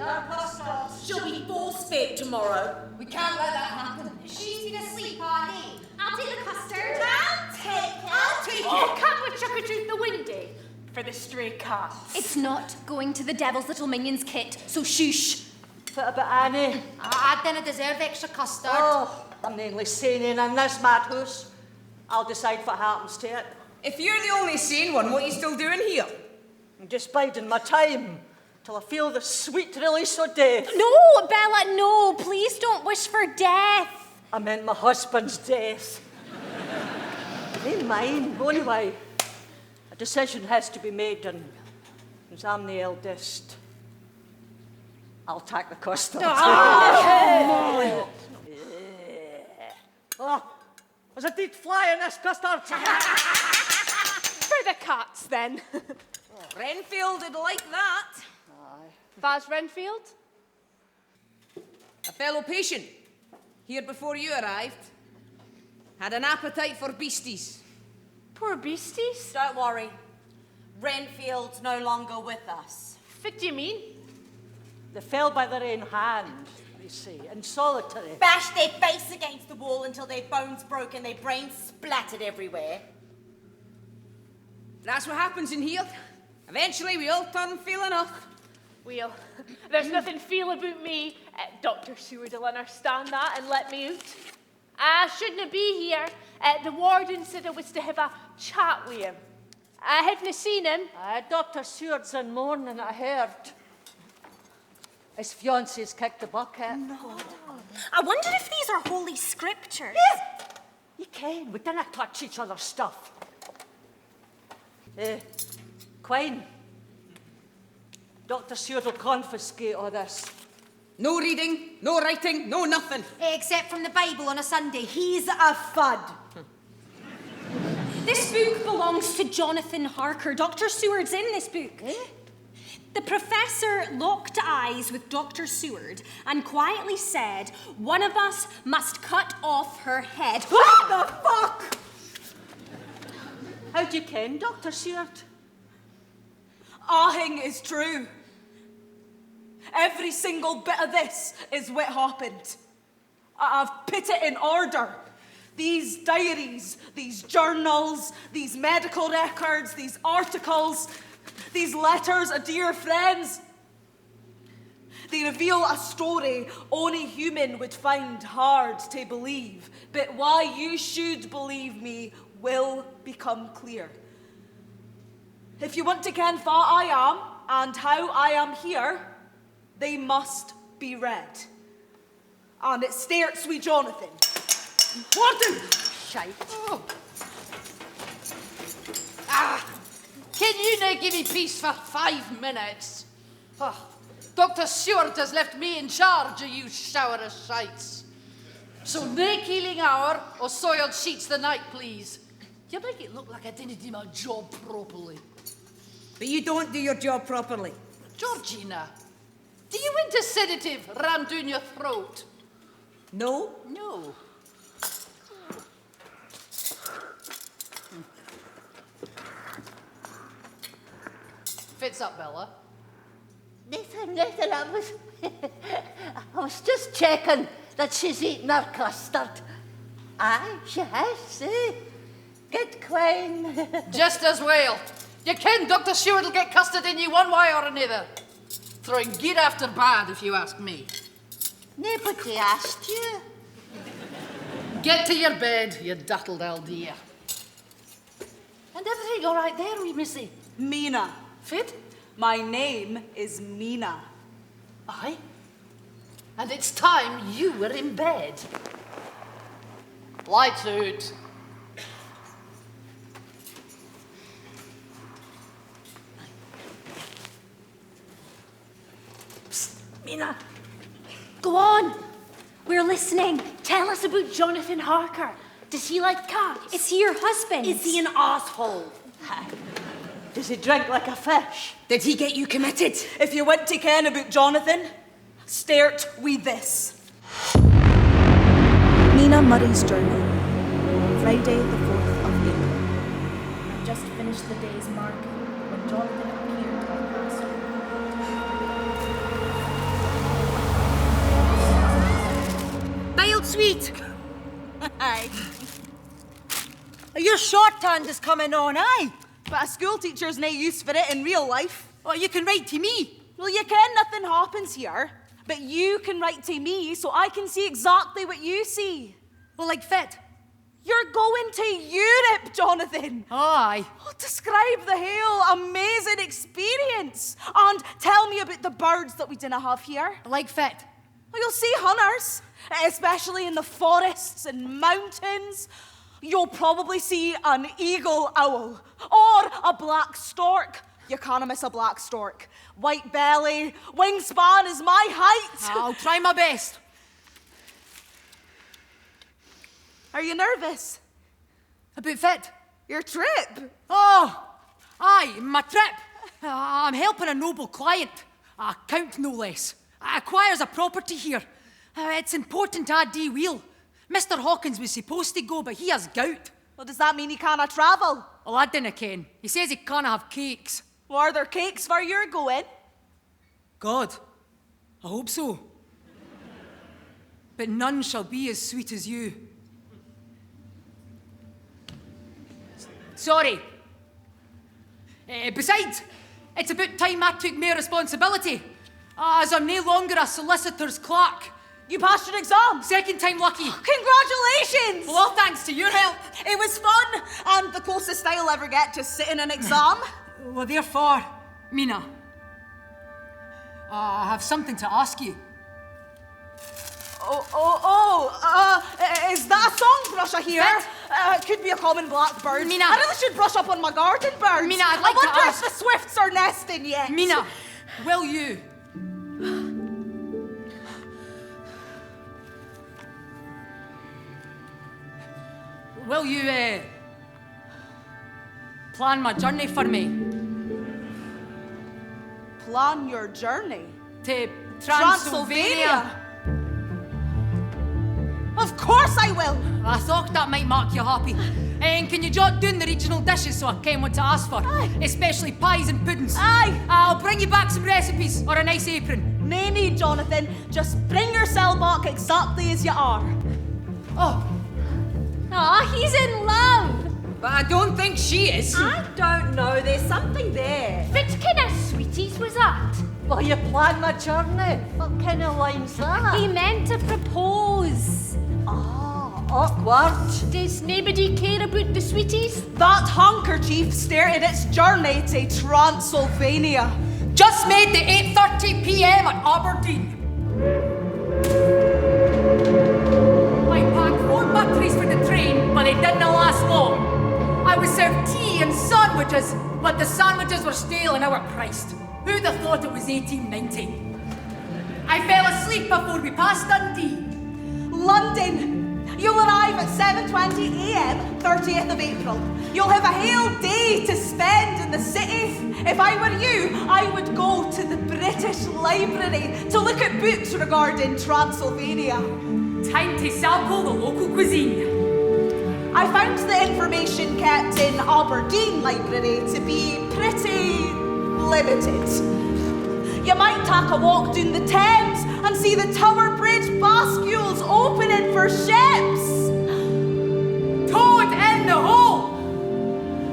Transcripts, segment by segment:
her custard. She'll be force-fed tomorrow. We can't let that happen. She's been asleep all day. I'll take the custard. I'll take it. Oh, can't we chuck it through the window for the stray cats? It's not going to the Devil's Little Minions kit, so shush. What about Annie? I didn't deserve extra custard. Oh, I'm nearly sane in this madhouse. I'll decide what happens to it. If you're the only sane one, what are you still doing here? I'm just biding my time till I feel the sweet release of death. No, Bella, no. Please don't wish for death. I meant my husband's death. Ain't mine, anyway. A decision has to be made, and as I'm the eldest, I'll take the custard. Oh, there's a dead fly in this custard. For the cats, then. Renfield would like that. That's Renfield? A fellow patient, here before you arrived, had an appetite for beasties. Poor beasties. Don't worry. Renfield's no longer with us. What do you mean? They fell by their own hand, you see, in solitary. Bashed their face against the wall until their bones broke and their brains splattered everywhere. That's what happens in here. Eventually, we all turn feel enough. Well, there's nothing feel about me. Dr. Seward will understand that and let me out. I shouldn't be here. The warden said I was to have a chat with him. I haven't seen him. Dr. Seward's in mourning, I heard. His fiancé's kicked the bucket. No. I wonder if these are holy scriptures. Yeah. You can. We didn't touch each other's stuff. Quine. Dr. Seward will confiscate all this. No reading, no writing, no nothing. Except from the Bible on a Sunday. He's a fud. This book belongs to Jonathan Harker. Dr. Seward's in this book. The professor locked eyes with Dr. Seward and quietly said, one of us must cut off her head. What the fuck? How do you ken, Dr. Seward? Ahing is true. Every single bit of this is what happened. I've put it in order. These diaries, these journals, these medical records, these articles, these letters of dear friends. They reveal a story only human would find hard to believe, but why you should believe me will become clear. If you want to ken what I am and how I am here, they must be read. And it starts with Jonathan. Warden! Shite. Oh. Can you now give me peace for 5 minutes? Oh, Dr. Seward has left me in charge of you shower of shites. So no healing hour or soiled sheets the night, please. You make it look like I didn't do my job properly. But you don't do your job properly. Georgina, do you want a sedative rammed down your throat? No? No. Fits up, Bella. Nothing, I was just checking that she's eaten her custard. Aye, she has, Good queen. Just as well. You ken Dr. Seward will get custard in you one way or another. Throwing good after bad, if you ask me. Nobody asked you. Get to your bed, you dottled old dear. And everything all right there, wee missy? Mina. Fit? My name is Mina. Aye. And it's time you were in bed. Lights out. Mina, go on. We're listening. Tell us about Jonathan Harker. Does he like cats? Is he your husband? Is he an asshole? Does he drink like a fish? Did he get you committed? If you want to ken about Jonathan, start with this. Mina Murray's Journal, Friday the 4th of April. I just finished the day's marking when Jonathan appeared on the Aye. Your shorthand is coming on, aye? But a school teacher's no use for it in real life. Well, you can write to me. Well, you ken nothing happens here, but you can write to me so I can see exactly what you see. Well, like fit. You're going to Europe, Jonathan. Aye. Oh, describe the whole amazing experience and tell me about the birds that we didn't have here. Like fit. Well, you'll see hunters, especially in the forests and mountains. You'll probably see an eagle owl or a black stork. You can't miss a black stork. White belly, wingspan is my height. I'll try my best. Are you nervous? About fit? Your trip? Oh, aye, my trip. I'm helping a noble client, a count no less. Acquires a property here. It's important to add wheel. Mr. Hawkins was supposed to go, but he has gout. Well, does that mean he can't travel? Well, I dinna ken. He says he can't have cakes. Well, are there cakes where you're going? God, I hope so. But none shall be as sweet as you. Sorry. Besides, it's about time I took more responsibility, as I'm no longer a solicitor's clerk. You passed your exam. Second time lucky. Congratulations! Well, all thanks to your help. It was fun, and the closest I'll ever get to sitting an exam. Well, therefore, Mina, I have something to ask you. Is that a song brush I hear? Could be a common blackbird. Mina. I really should brush up on my garden birds. Mina, I'd like to I wonder ask- if the swifts are nesting yet. Mina, will you? Will you, plan my journey for me? Plan your journey. To Transylvania? Of course I will. I thought that might make you happy. And can you jot down the regional dishes so I ken what to ask for? Aye. Especially pies and puddings. Aye. I'll bring you back some recipes or a nice apron. No need, Jonathan. Just bring yourself back exactly as you are. Oh, Aw, he's in love. But I don't think she is. I don't know. There's something there. What kind of sweeties was that? Well, you planned my journey. What kind of line's that? He meant to propose. Awkward. Does nobody care about the sweeties? That handkerchief started its journey to Transylvania. Just made the 8:30 p.m. at Aberdeen. I packed 4 batteries for the train, but they didn't last long. I was served tea and sandwiches, but the sandwiches were stale and overpriced. Who'd have thought it was 1890? I fell asleep before we passed Dundee. London. You'll arrive at 7:20 a.m., 30th of April. You'll have a whole day to spend in the city. If I were you, I would go to the British Library to look at books regarding Transylvania. Time to sample the local cuisine. I found the information kept in Aberdeen Library to be pretty limited. You might take a walk down the Thames and see the Tower Bridge bascules opening for ships. Toad in the hole!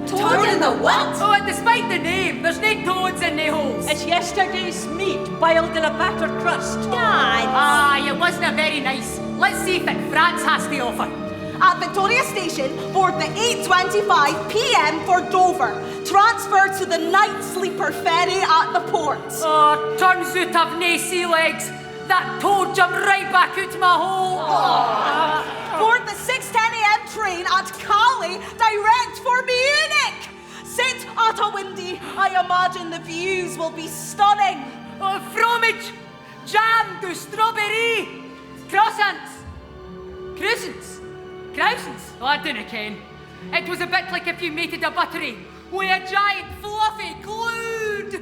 Toad in the what? Oh, and despite the name, there's no toads in the holes. It's yesterday's meat boiled in a battered crust. Aye, it wasn't very nice. Let's see if it France has to offer. At Victoria Station, board the 8:25 p.m. for Dover. Transfer to the night sleeper ferry at the port. Oh, turns out I've nae sea legs. That toad jumped right back out my hole. Board the 6:10 a.m. train at Calais, direct for Munich. Sit at a windy. I imagine the views will be stunning. Oh, fromage, jam to strawberry, croissants, croissants. Croissants? Oh, I dunno ken. It was a bit like if you mated a battery with a giant fluffy cloud.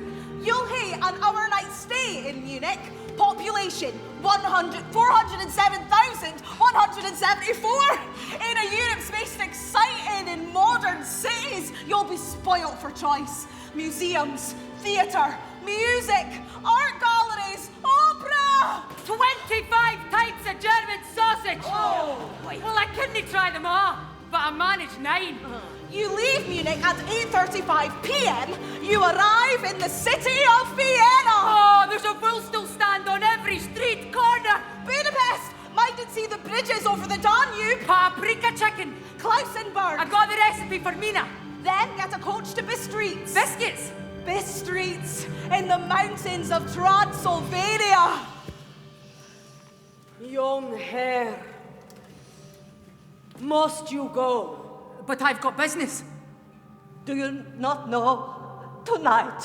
You'll hate an overnight stay in Munich. Population 407,174. In a Europe's most exciting and modern cities, you'll be spoilt for choice. Museums, theatre, music, art galleries, opera. 25 types of German sausage. Oh, well, I couldn't try 9. You leave Munich at 8:35 p.m. You arrive in the city of Vienna. Oh, there's a bull still stand on every street corner. Budapest. Mind and see the bridges over the Danube. Paprika chicken. Klausenberg. I got the recipe for Mina. Then get a coach to Bistritz. Biscuits. Bistritz in the mountains of Transylvania. Young hare, must you go? But I've got business. Do you not know? Tonight,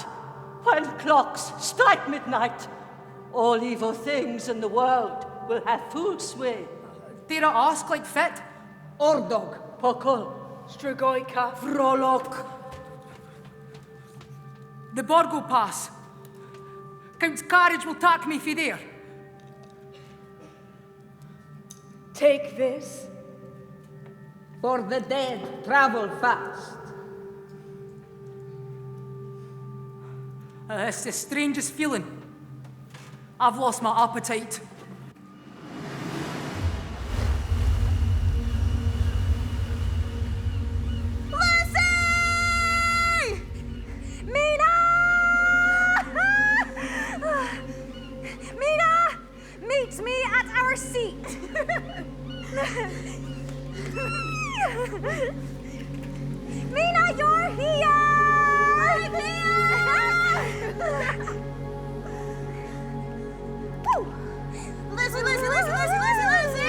when clocks strike midnight, all evil things in the world will have full sway. Dare I ask like fit? Ordog, Pokol, Strigojka, Vrolok. The Borgo Pass. Count's carriage will take me for there. take this. For the dead travel fast. It's the strangest feeling. I've lost my appetite. Lucy! Mina! Mina! Meet me at our seat. Mina, you're here! I'm here! Woo! Lucy, Lucy, Lucy, Lucy, Lucy, Lucy!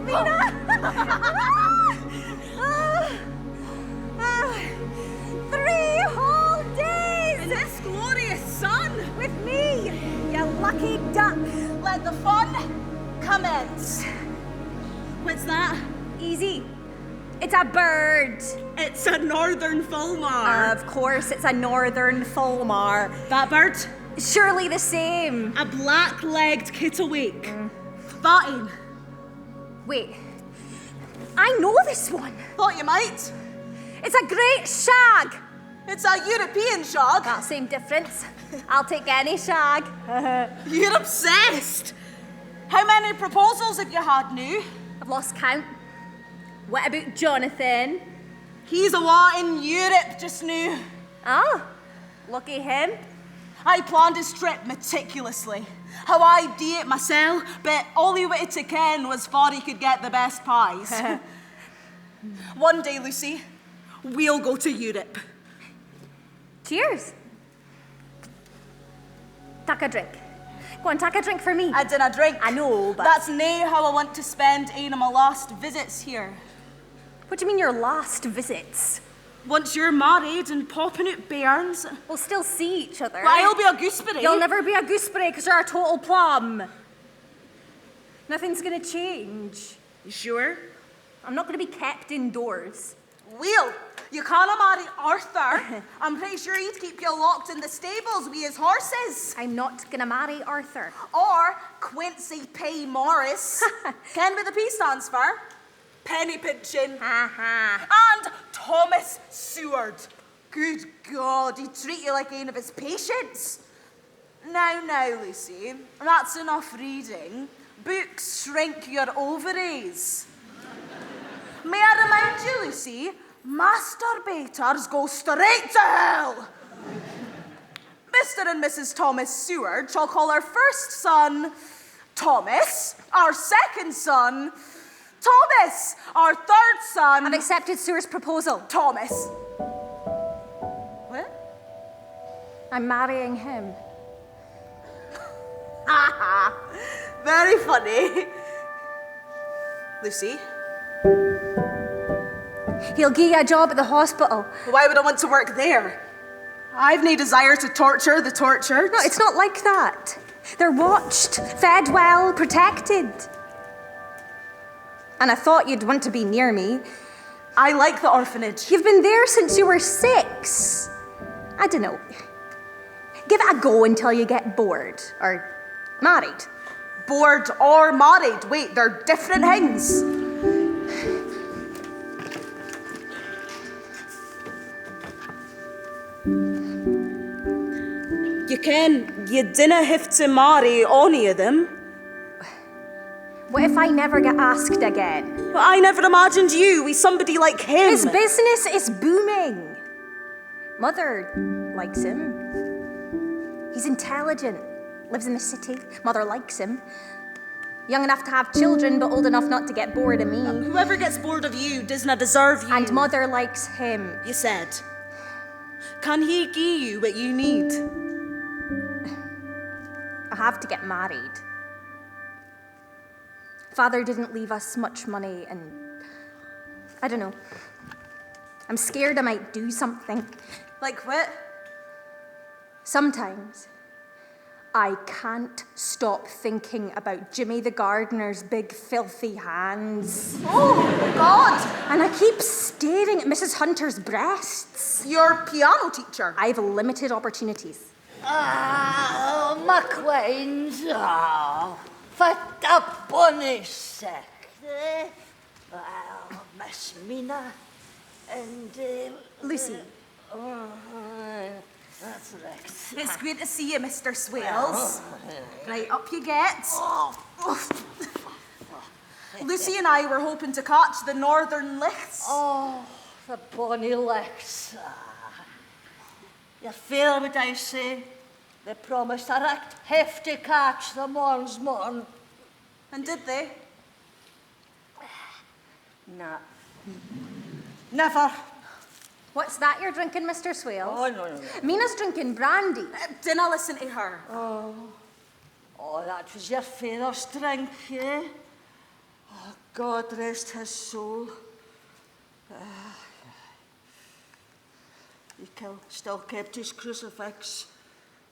Mina! 3 whole days! In this glorious sun! With me, you lucky duck! Let the fun commence. What's that? Easy. It's a bird. It's a northern fulmar. Of course, it's a northern fulmar. That bird? Surely the same. A black-legged kittiwake. Bain. Wait, I know this one. Thought you might. It's a great shag. It's a European shag. That same difference. I'll take any shag. You're obsessed. How many proposals have you had now? I've lost count. What about Jonathan? He's awa in Europe just now. Oh, lucky him. I planned his trip meticulously. How I do it myself, but all he wanted to ken was for he could get the best pies. One day, Lucy, we'll go to Europe. Cheers. Take a drink. Go on, take a drink for me. I dinna drink. I know, but... That's nae how I want to spend ane of my last visits here. What do you mean your last visits? Once you're married and popping out bairns... We'll still see each other. Well, I'll be a gooseberry. You'll never be a gooseberry because you're a total plum. Nothing's gonna change. You sure? I'm not gonna be kept indoors. Will, you can't marry Arthur. I'm pretty sure he'd keep you locked in the stables with his horses. I'm not gonna marry Arthur. Or Quincy P. Morris. Ken what the P stands for? Penny pinching. And Thomas Seward. Good God, he'd treat you like one of his patients. Now, Lucy, that's enough reading. Books shrink your ovaries. May I remind you, Lucy, masturbators go straight to hell. Mr. and Mrs. Thomas Seward shall call our first son Thomas, our second son Thomas, our third son... I've accepted Seward's proposal. Thomas. What? I'm marrying him. Very funny. Lucy? He'll give you a job at the hospital. Why would I want to work there? I've no desire to torture the tortured. No, it's not like that. They're watched, fed well, protected. And I thought you'd want to be near me. I like the orphanage. You've been there since you were 6. I don't know. Give it a go until you get bored. Or married. Bored or married. Wait, they're different things. You dinna have to marry any of them. What if I never get asked again? But I never imagined you with somebody like him. His business is booming. Mother likes him. He's intelligent, lives in the city. Mother likes him. Young enough to have children, but old enough not to get bored of me. Whoever gets bored of you doesn't deserve you. And Mother likes him. You said. Can he give you what you need? I have to get married. Father didn't leave us much money, and I don't know. I'm scared I might do something. Like what? Sometimes I can't stop thinking about Jimmy the gardener's big filthy hands. Oh, God! And I keep staring at Mrs. Hunter's breasts. Your piano teacher. I have limited opportunities. McLean's. For the bonny sake. Miss Mina and Lucy. That's right. It's great to see you, Mr. Swails. Right, up you get. Lucy and I were hoping to catch the Northern Lights. Oh, the bonny licks. You feel what I say? They promised a right hefty catch the morn's morn. And did they? Nah. Never. What's that you're drinking, Mr. Swails? Oh, no. Mina's drinking brandy. Dinna listen to her. Oh, that was your father's drink, eh? Oh, God rest his soul. He still kept his crucifix.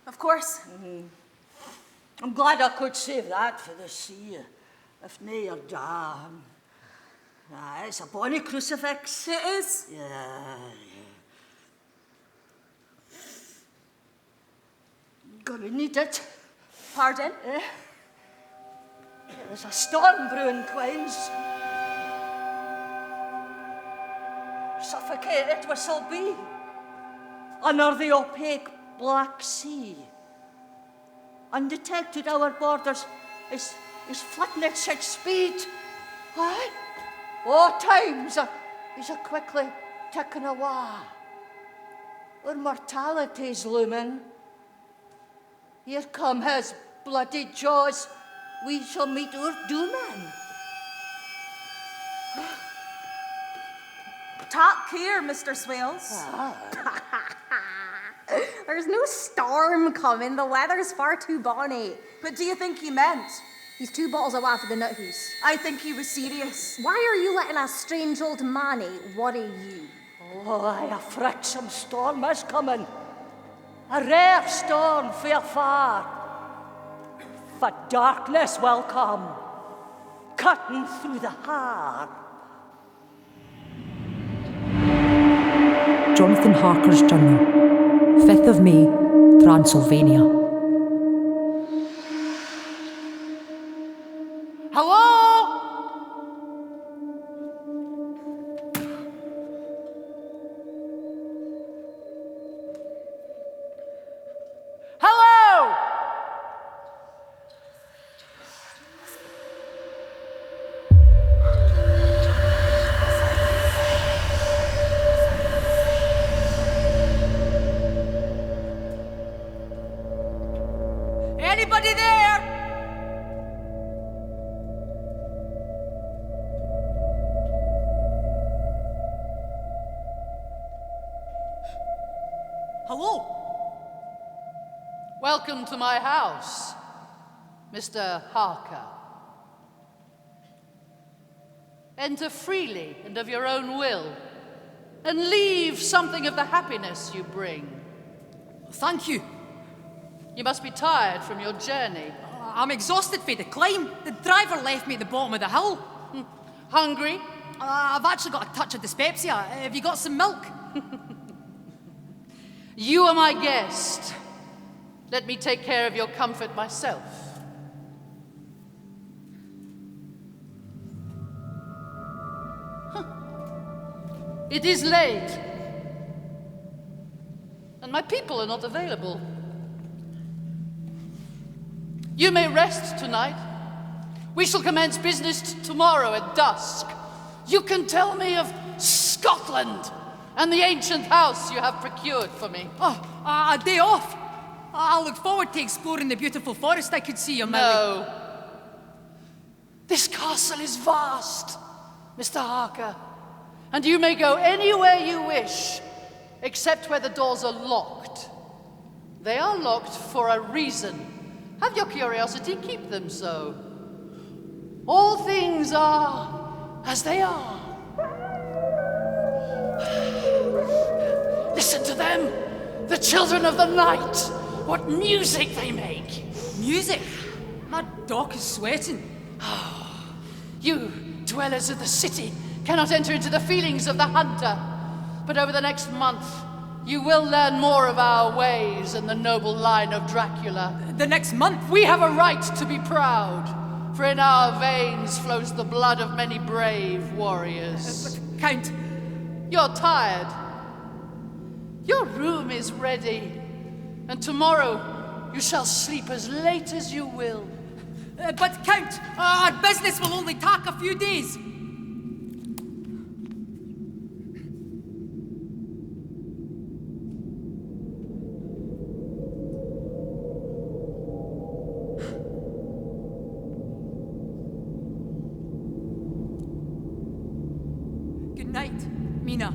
Of course. I'm glad I could save that for the sea. If nae your dam. It's a bonny crucifix. It is. Yeah. Gonna need it. Pardon? There's a storm brewing, Queens. Suffocated we shall be. Under the opaque Black Sea. Undetected our borders is flitting at such speed. Aye. Oh, times is a quickly ticking away. Our mortality's looming. Here come his bloody jaws. We shall meet our dooming. Take care, Mr. Swails. There's no storm coming. The weather's far too bonny. But do you think he meant? He's 2 bottles away for the nut house. I think he was serious. Why are you letting a strange old manny worry you? Oh, a frightsome storm is coming. A rare storm fair far. For darkness will come, cutting through the heart. Jonathan Harker's Journal, 5th of May, Transylvania. Hello? Hello? Anybody there? Hello? Welcome to my house, Mr. Harker. Enter freely and of your own will, and leave something of the happiness you bring. Thank you. You must be tired from your journey. I'm exhausted for the climb. The driver left me at the bottom of the hill. Hungry? I've actually got a touch of dyspepsia. Have you got some milk? You are my guest. Let me take care of your comfort myself. It is late, and my people are not available. You may rest tonight We shall commence business tomorrow at dusk. You can tell me of Scotland and the ancient house you have procured for me. Oh, a day off. I look forward to exploring the beautiful forest I could see on my way. No. This castle is vast, Mr. Harker, and you may go anywhere you wish, except where the doors are locked. They are locked for a reason. Have your curiosity keep them so. All things are as they are. Listen to them, the children of the night. What music they make. Music? My dock is sweating. You, dwellers of the city, cannot enter into the feelings of the hunter. But over the next month, you will learn more of our ways and the noble line of Dracula. The next month? We have a right to be proud, for in our veins flows the blood of many brave warriors. But Count... You're tired. Your room is ready, and tomorrow you shall sleep as late as you will. But Count, our business will only take a few days. Good night, Mina.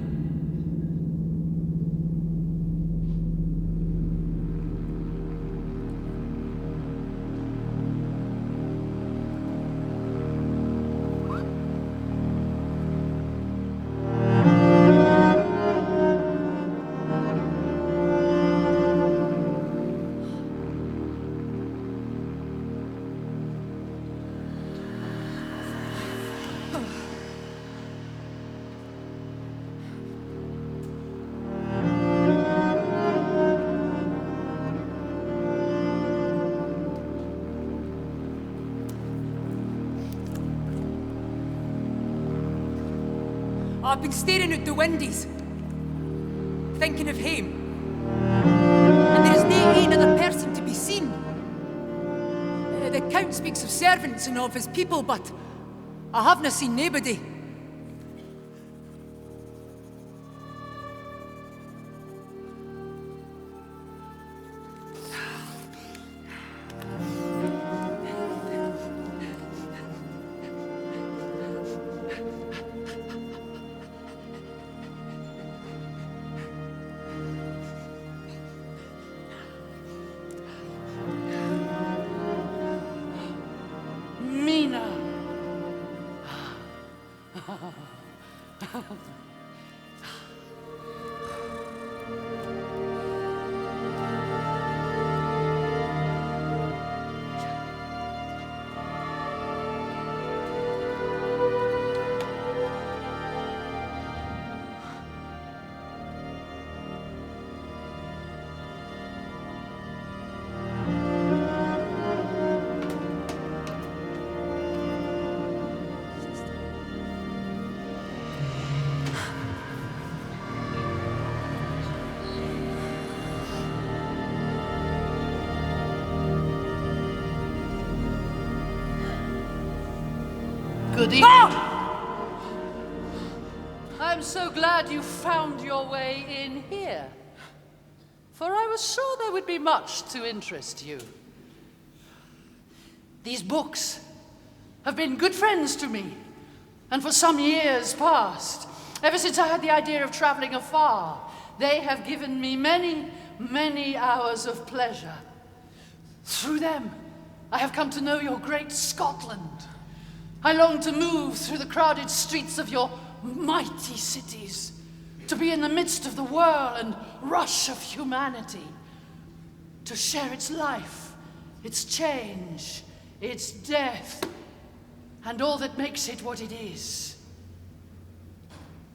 I've been staring out the windows, thinking of him. And there is no another person to be seen. The Count speaks of servants and of his people, but I haven't seen nobody. Good evening. I'm so glad you found your way in here, for I was sure there would be much to interest you. These books have been good friends to me, and for some years past, ever since I had the idea of traveling afar, they have given me many, many hours of pleasure. Through them, I have come to know your great Scotland. I long to move through the crowded streets of your mighty cities, to be in the midst of the whirl and rush of humanity, to share its life, its change, its death, and all that makes it what it is.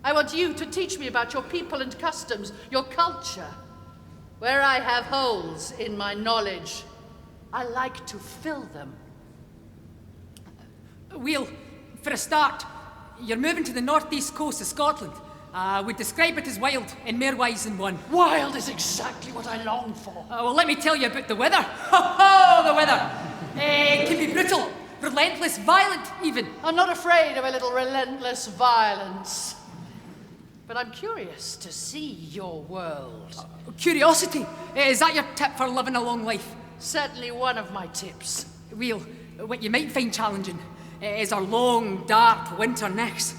I want you to teach me about your people and customs, your culture. Where I have holes in my knowledge, I like to fill them. Well, for a start, you're moving to the northeast coast of Scotland. We'd describe it as wild in more ways than one. Wild is exactly what I long for. Well, let me tell you about the weather. Ho ho, the weather. It can be brutal, relentless, violent even. I'm not afraid of a little relentless violence. But I'm curious to see your world. Curiosity, is that your tip for living a long life? Certainly one of my tips. Well, what you might find challenging is our long, dark winter next.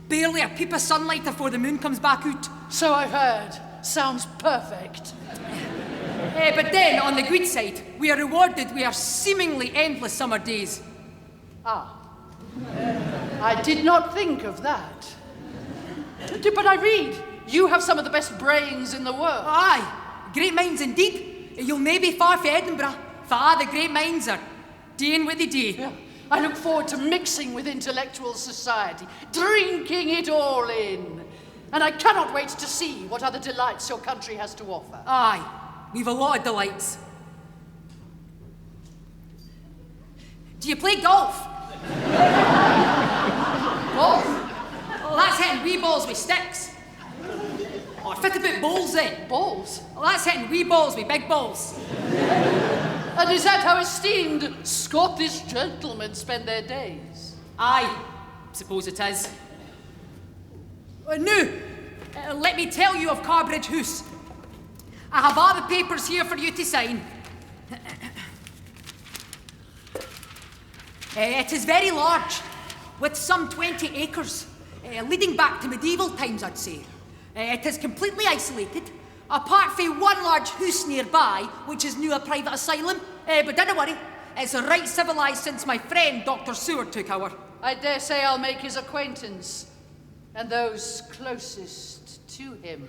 Barely a peep of sunlight before the moon comes back out. So I've heard. Sounds perfect. But then, on the good side, we are rewarded with our seemingly endless summer days. Ah. I did not think of that. But I read, you have some of the best brains in the world. Aye, great minds indeed. You'll nae be far from Edinburgh, for the great minds are doing what they do. Yeah. I look forward to mixing with intellectual society, drinking it all in. And I cannot wait to see what other delights your country has to offer. Aye, we've a lot of delights. Do you play golf? Golf? Well, that's hitting wee balls with sticks. Or fit about balls then. Balls? Well, that's hitting wee balls with big balls. And is that how esteemed Scottish gentlemen spend their days? Aye, suppose it is. Now, let me tell you of Carbridge House. I have all the papers here for you to sign. It is very large, with some 20 acres, leading back to medieval times, I'd say. It is completely isolated, apart from one large house nearby, which is now a private asylum. But don't worry, it's right civilised since my friend Dr. Seward took over. I dare say I'll make his acquaintance, and those closest to him.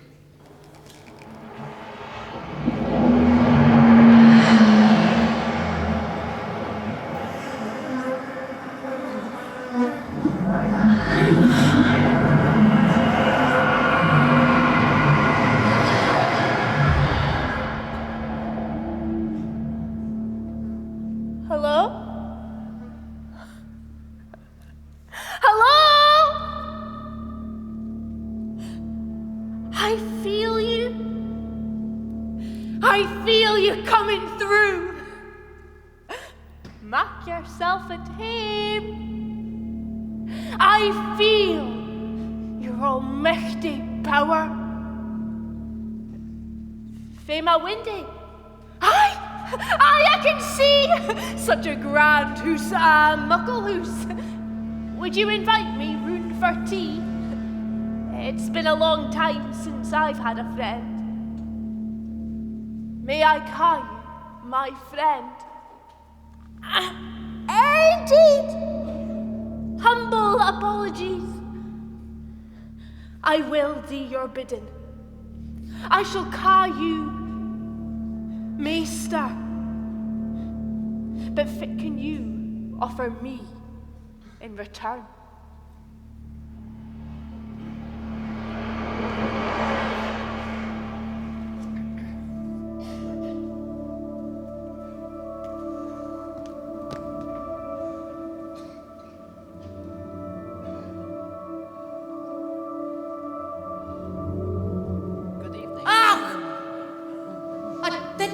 Hello? Hello? I feel you. I feel you coming through. Make yourself at home. I feel your almighty power. Fema windy. Aye, I can see such a grand hoose, a muckle hoose. Would you invite me round for tea? It's been a long time since I've had a friend. May I call you my friend? Indeed! Humble apologies. I will do your bidding. I shall call you Maester. But what can you offer me in return?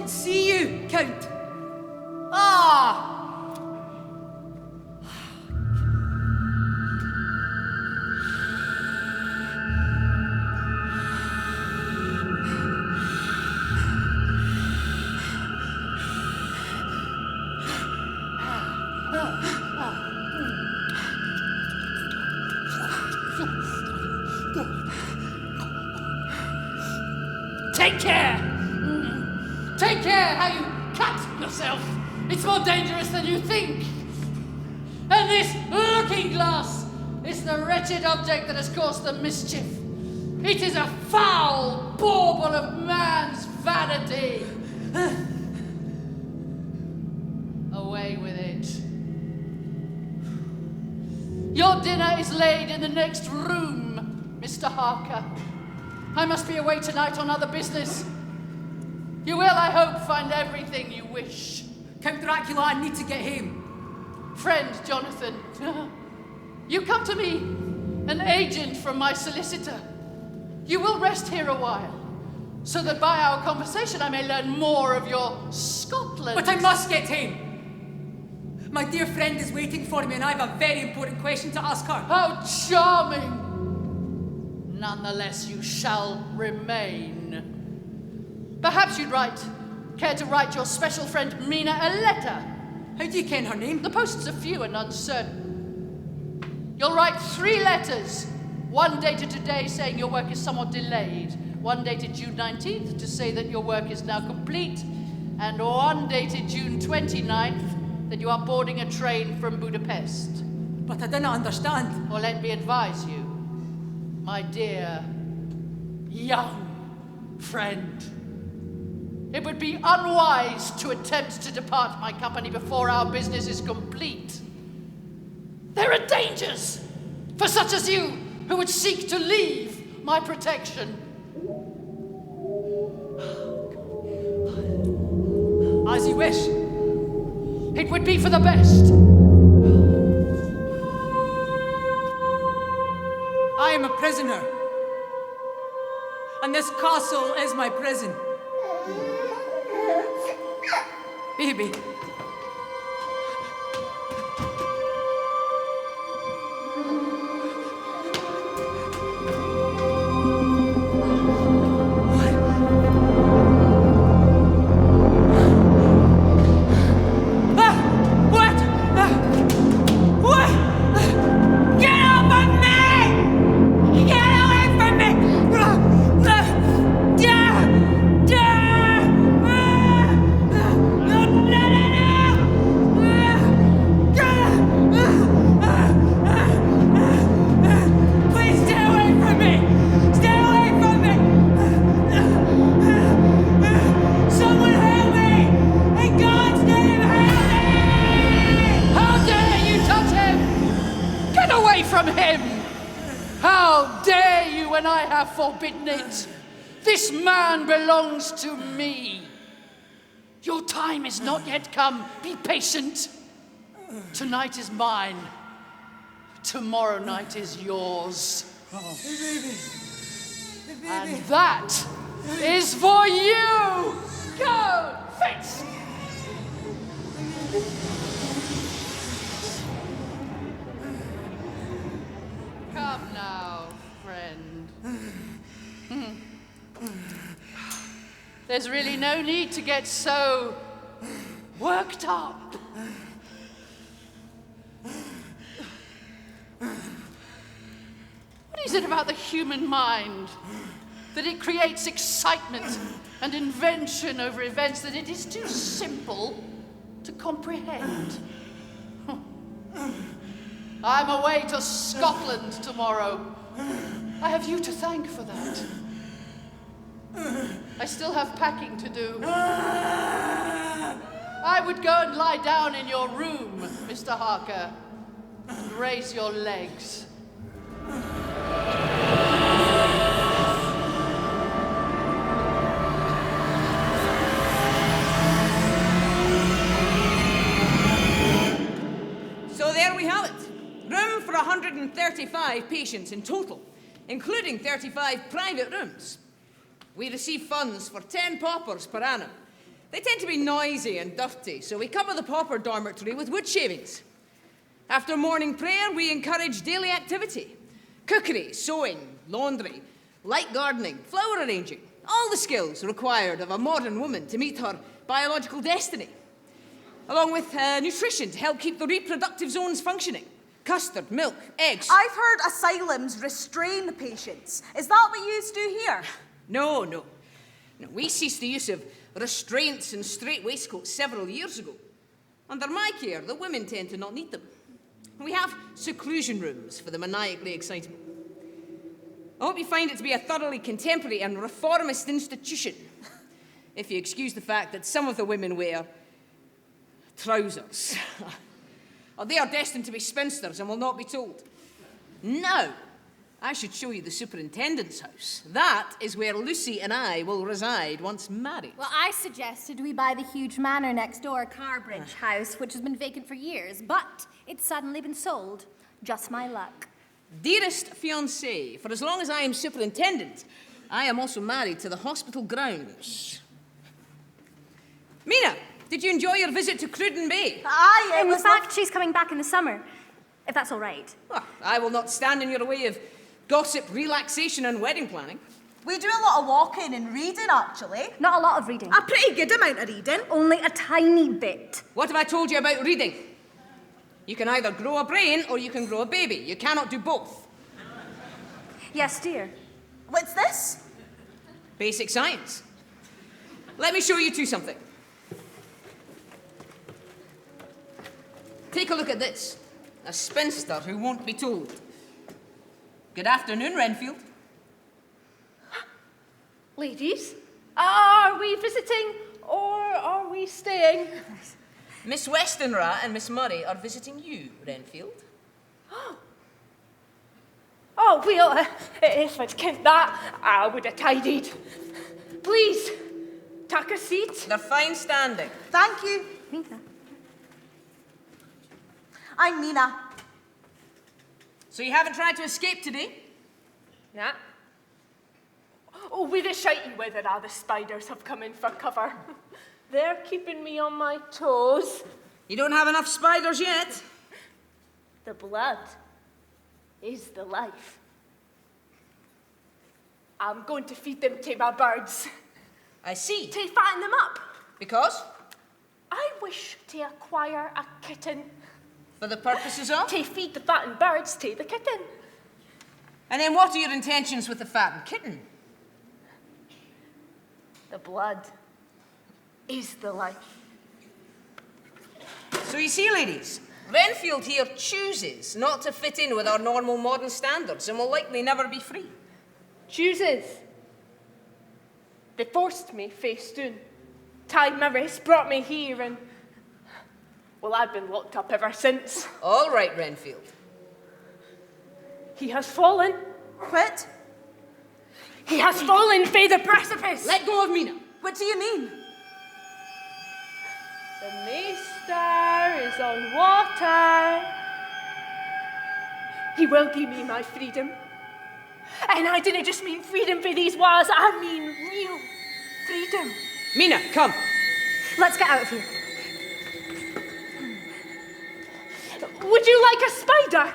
See you, Count. Ah! Take care! Take care how you cut yourself. It's more dangerous than you think. And this looking glass is the wretched object that has caused the mischief. It is a foul bauble of man's vanity. Away with it. Your dinner is laid in the next room, Mr. Harker. I must be away tonight on other business. You will, I hope, find everything you wish. Count Dracula, I need to get home. Friend Jonathan, you come to me, an agent from my solicitor. You will rest here a while, so that by our conversation I may learn more of your Scotland. But I must get home. My dear friend is waiting for me and I have a very important question to ask her. How charming! Nonetheless, you shall remain. Perhaps you'd care to write your special friend Mina a letter. How do you ken her name? The posts are few and uncertain. You'll write 3 letters. One dated today saying your work is somewhat delayed. One dated June 19th to say that your work is now complete. And one dated June 29th that you are boarding a train from Budapest. But I don't understand. Well, let me advise you, my dear young friend. It would be unwise to attempt to depart my company before our business is complete. There are dangers for such as you who would seek to leave my protection. As you wish. It would be for the best. I am a prisoner. And this castle is my prison. Baby. Forbidden it. This man belongs to me. Your time is not yet come. Be patient. Tonight is mine. Tomorrow night is yours. Hey, baby. Hey, baby. And that is for you. Go, Fitz. Come now, friend. There's really no need to get so worked up. What is it about the human mind that it creates excitement and invention over events that it is too simple to comprehend? I'm away to Scotland tomorrow. I have you to thank for that. I still have packing to do. I would go and lie down in your room, Mr. Harker, and raise your legs. So there we have it. Room for 135 patients in total, including 35 private rooms. We receive funds for 10 paupers per annum. They tend to be noisy and dirty, so we cover the pauper dormitory with wood shavings. After morning prayer, we encourage daily activity. Cookery, sewing, laundry, light gardening, flower arranging. All the skills required of a modern woman to meet her biological destiny. Along with nutrition to help keep the reproductive zones functioning. Custard, milk, eggs. I've heard asylums restrain the patients. Is that what you do here? No. We ceased the use of restraints and strait waistcoats several years ago. Under my care, the women tend to not need them. We have seclusion rooms for the maniacally excitable. I hope you find it to be a thoroughly contemporary and reformist institution, if you excuse the fact that some of the women wear trousers. They are destined to be spinsters and will not be told. Now, I should show you the superintendent's house. That is where Lucy and I will reside once married. Well, I suggested we buy the huge manor next door, Carbridge House, which has been vacant for years, but it's suddenly been sold. Just my luck. Dearest fiancée, for as long as I am superintendent, I am also married to the hospital grounds. Mina, Did you enjoy your visit to Cruden Bay? Aye, In fact, she's coming back in the summer, if that's all right. Well, I will not stand in your way of gossip, relaxation and wedding planning. We do a lot of walking and reading, actually. Not a lot of reading. A pretty good amount of reading. Only a tiny bit. What have I told you about reading? You can either grow a brain or you can grow a baby. You cannot do both. Yes, dear. What's this? Basic science. Let me show you two something. Take a look at this. A spinster who won't be told. Good afternoon, Renfield. Ladies, are we visiting or are we staying? Miss Westenra and Miss Murray are visiting you, Renfield. Oh, well, if I'd kent that, I would have tidied. Please, take a seat. They're fine standing. Thank you. Mina. I'm Mina. So you haven't tried to escape today? Nah. Oh, with a shitey weather, the spiders have come in for cover. They're keeping me on my toes. You don't have enough spiders yet. The blood is the life. I'm going to feed them to my birds. I see. To fatten them up. Because? I wish to acquire a kitten. For the purposes of? To feed the fattened birds to the kitten. And then what are your intentions with the fattened kitten? The blood is the life. So you see, ladies, Renfield here chooses not to fit in with our normal modern standards and will likely never be free. Chooses. They forced me face down, tied my wrist, brought me here, and well, I've been locked up ever since. All right, Renfield. He has fallen. What? He has fallen from the precipice. Let go of Mina. What do you mean? The maester is on water. He will give me my freedom. And I didn't just mean freedom for these walls, I mean real freedom. Mina, come. Let's get out of here. Would you like a spider?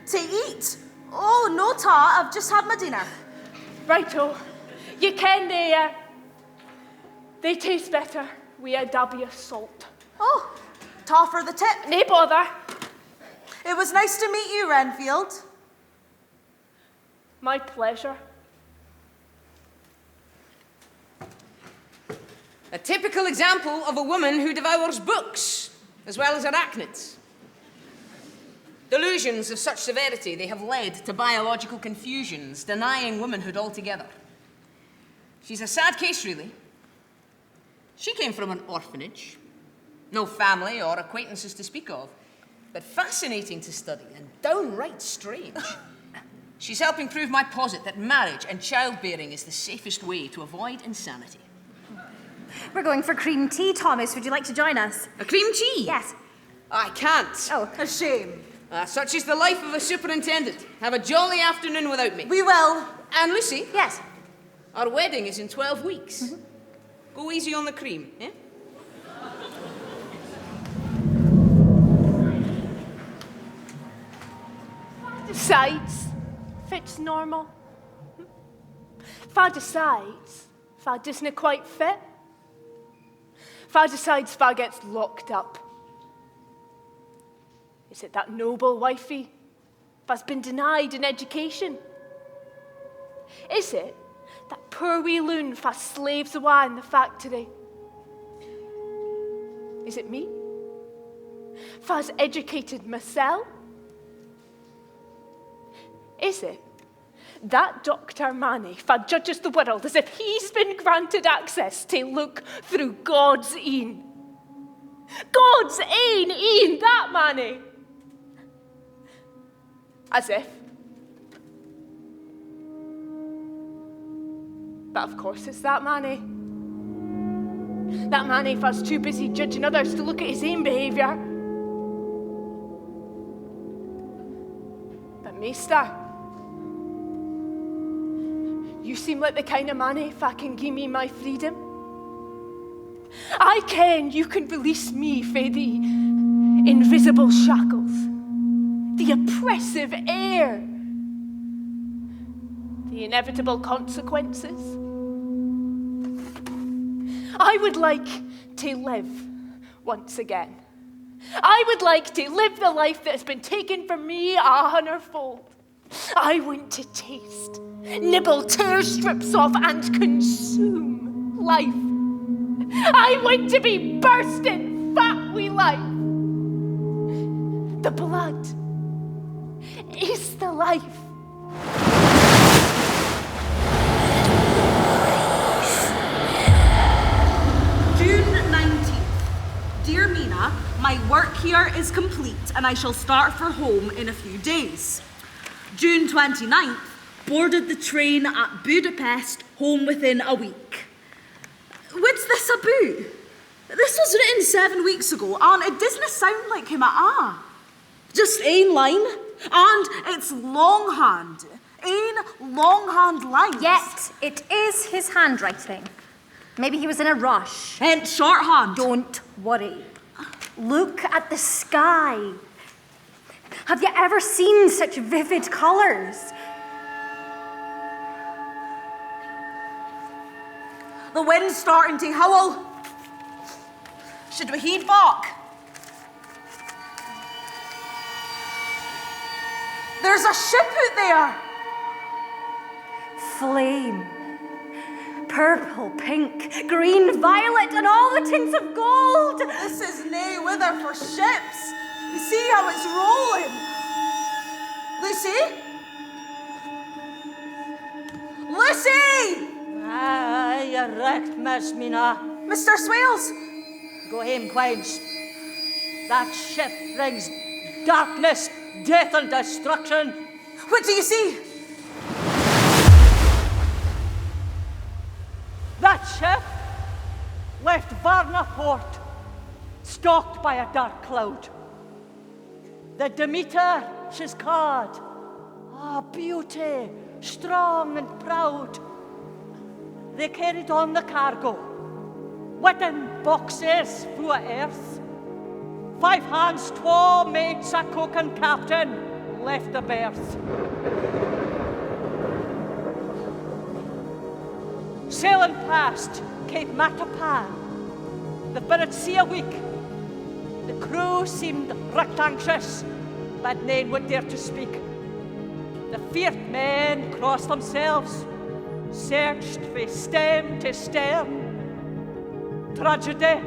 To eat? Oh, no, Ta. I've just had my dinner. Righto. You can, they taste better with a dabby of salt. Oh, Ta for the tip. No bother. It was nice to meet you, Renfield. My pleasure. A typical example of a woman who devours books, as well as arachnids. Delusions of such severity, they have led to biological confusions, denying womanhood altogether. She's a sad case, really. She came from an orphanage. No family or acquaintances to speak of, but fascinating to study and downright strange. She's helping prove my posit that marriage and childbearing is the safest way to avoid insanity. We're going for cream tea, Thomas. Would you like to join us? A cream tea? Yes. I can't. Oh. A shame. Such is the life of a superintendent. Have a jolly afternoon without me. We will. And Lucy, Yes. our wedding is in 12 weeks. Mm-hmm. Go easy on the cream, eh? Decides if it's normal. If I decides if I doesn't quite fit. If I decides if I gets locked up. Is it that noble wifey? If I's been denied an education? Is it that poor wee loon if I slaves away in the factory? Is it me? If I's educated myself? Is it that Dr. Manny, if I judges the world as if he's been granted access to look through God's een? God's een, that Manny! As if. But of course it's that Manny. That Manny if I was too busy judging others to look at his own behaviour. But Maester, you seem like the kind of Manny if I can give me my freedom. I ken you can release me frae the invisible shackles, the oppressive air, the inevitable consequences. I would like to live once again. I would like to live the life that has been taken from me 100-fold. I want to taste, nibble, tear strips off, and consume life. I want to be bursting fat with life. The blood is the life. June 19th. Dear Mina, my work here is complete and I shall start for home in a few days. June 29th, boarded the train at Budapest, home within a week. What's this about? This was written 7 weeks ago and it doesn't sound like him at all. Just ein line, and it's longhand. Ein longhand line. Yet, it is his handwriting. Maybe he was in a rush. Hence shorthand. Don't worry. Look at the sky. Have you ever seen such vivid colours? The wind's starting to howl. Should we head back? There's a ship out there. Flame. Purple, pink, green, violet, and all the tints of gold. This is nae weather for ships. You see how it's rolling. Lucy? Lucy! Aye, you're right, Miss Mina. Mr. Swails? Go home, Queens. That ship brings darkness, death, and destruction. What do you see? That ship left Varna port, stalked by a dark cloud. The Demeter, she's called. Beauty, strong and proud. They carried on the cargo, wooden boxes full of earth. 5 hands, 2 mates, a cook and captain left the berth. Sailing past Cape Matapan, they've been at sea a week. The crew seemed wrecked anxious, but none would dare to speak. The feared men crossed themselves, searched from stem to stern. Tragedy,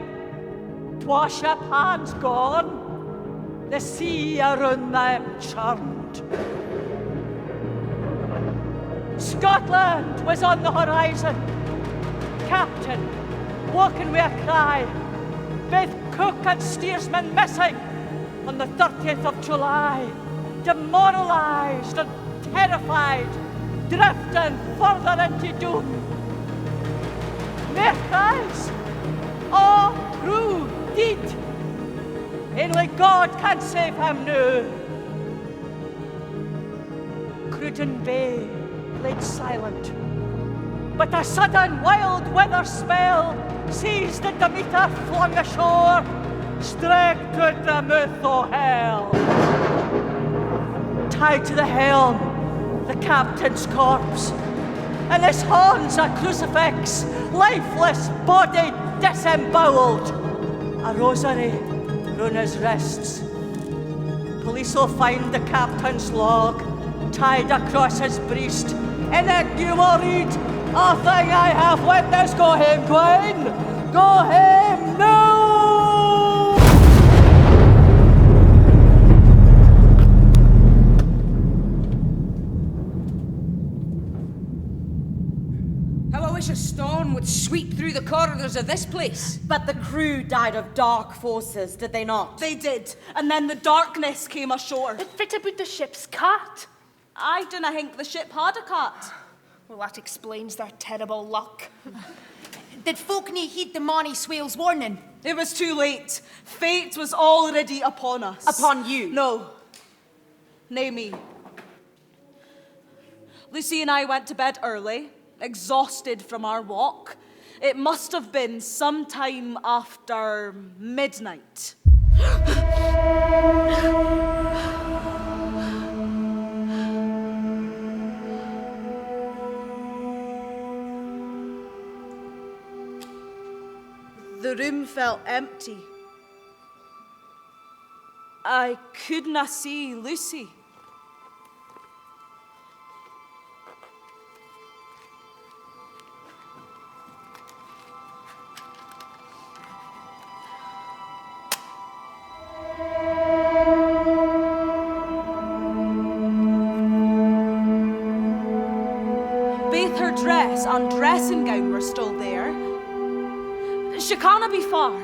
2 ship hands gone, the sea around them churned. Scotland was on the horizon. Captain, walking with a cry, both cook and steersman missing on the 30th of July, demoralised and terrified, drifting further into doom. Their cries, all crew dead. Only God can save him now. Cruden Bay laid silent, but a sudden wild weather spell seized the Demeter flung ashore, straight to the mouth of hell. Tied to the helm, the captain's corpse, and his horns a crucifix, lifeless body disemboweled, a rosary round his wrists. Police will find the captain's log tied across his breast. In it you will read, a thing I have witnessed. Go home, Queen! Go home now! How I wish a storm would sweep through the corridors of this place. But the crew died of dark forces, did they not? They did, and then the darkness came ashore. But fit about the ship's cat. I dinna think the ship had a cat. Well, that explains their terrible luck. Did folk nae heed the Manny Swails warning? It was too late. Fate was already upon us. Upon you? No. Nae me. Lucy and I went to bed early, exhausted from our walk, It must have been sometime after midnight. The room felt empty. I couldna see Lucy. Both her dress and dressing gown were still there. She canna be far.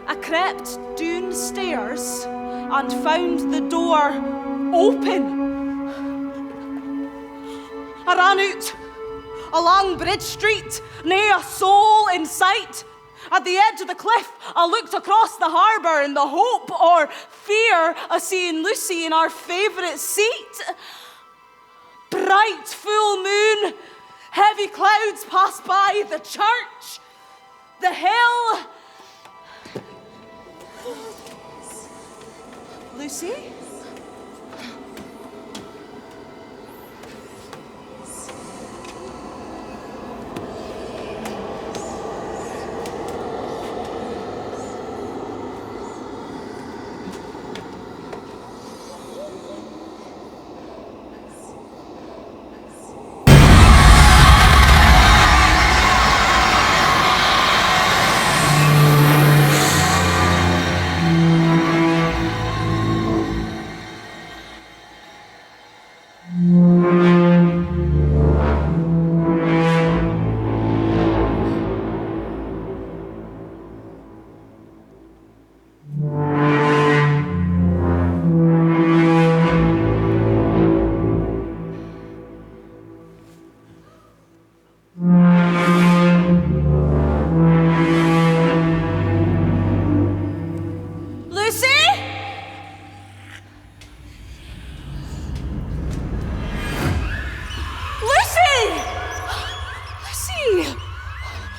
I crept downstairs and found the door open. I ran out along Bridge Street, nae a soul in sight. At the edge of the cliff, I looked across the harbour in the hope or fear of seeing Lucy in our favourite seat. Bright full moon, heavy clouds passed by the church, the hill. Lucy?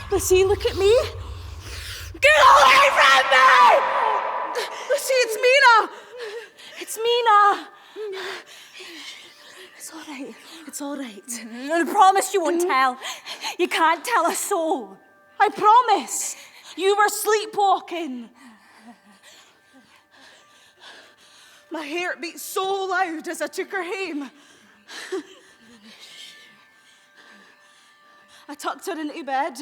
Lucy, look at me. Get away from me! Lucy, it's Mina! It's Mina! It's all right. It's all right. I promise you won't tell. You can't tell a soul. I promise. You were sleepwalking. My heart beat so loud as I took her home. I tucked her into bed.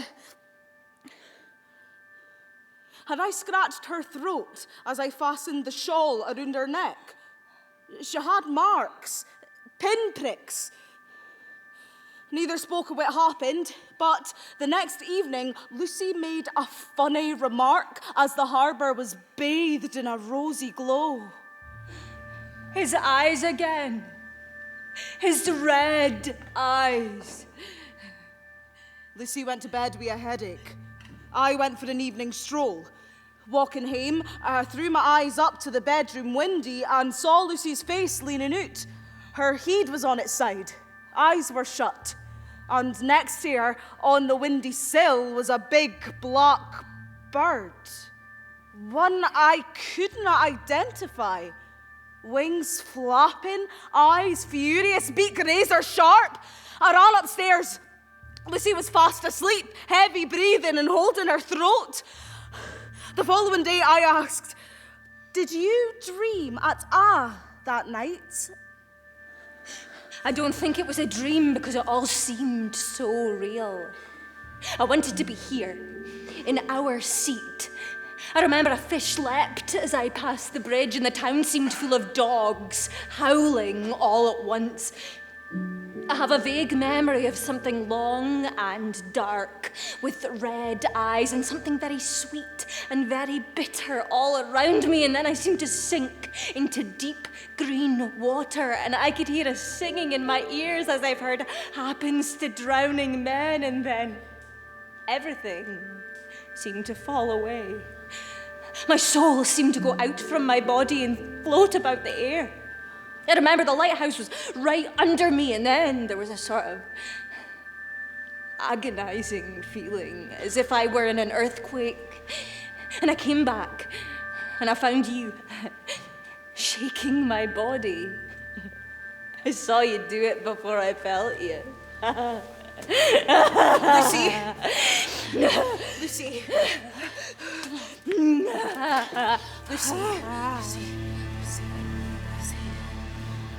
And I scratched her throat as I fastened the shawl around her neck. She had marks, pinpricks. Neither spoke of what happened, but the next evening, Lucy made a funny remark as the harbour was bathed in a rosy glow. His eyes again. His red eyes. Lucy went to bed with a headache. I went for an evening stroll. Walking home, I threw my eyes up to the bedroom window and saw Lucy's face leaning out. Her head was on its side. Eyes were shut. And next to her, on the windy sill, was a big black bird. One I could not identify. Wings flapping, eyes furious, beak razor sharp. I ran upstairs. Lucy was fast asleep, heavy breathing and holding her throat. The following day I asked, "Did you dream at that night?" I don't think it was a dream because it all seemed so real. I wanted to be here, in our seat. I remember a fish leapt as I passed the bridge and the town seemed full of dogs, howling all at once. I have a vague memory of something long and dark, with red eyes and something very sweet and very bitter all around me, and then I seemed to sink into deep green water, and I could hear a singing in my ears as I've heard happens to drowning men, and then everything seemed to fall away. My soul seemed to go out from my body and float about the air. I remember the lighthouse was right under me, and then there was a sort of agonizing feeling, as if I were in an earthquake. And I came back, and I found you shaking my body. I saw you do it before I felt you. Lucy.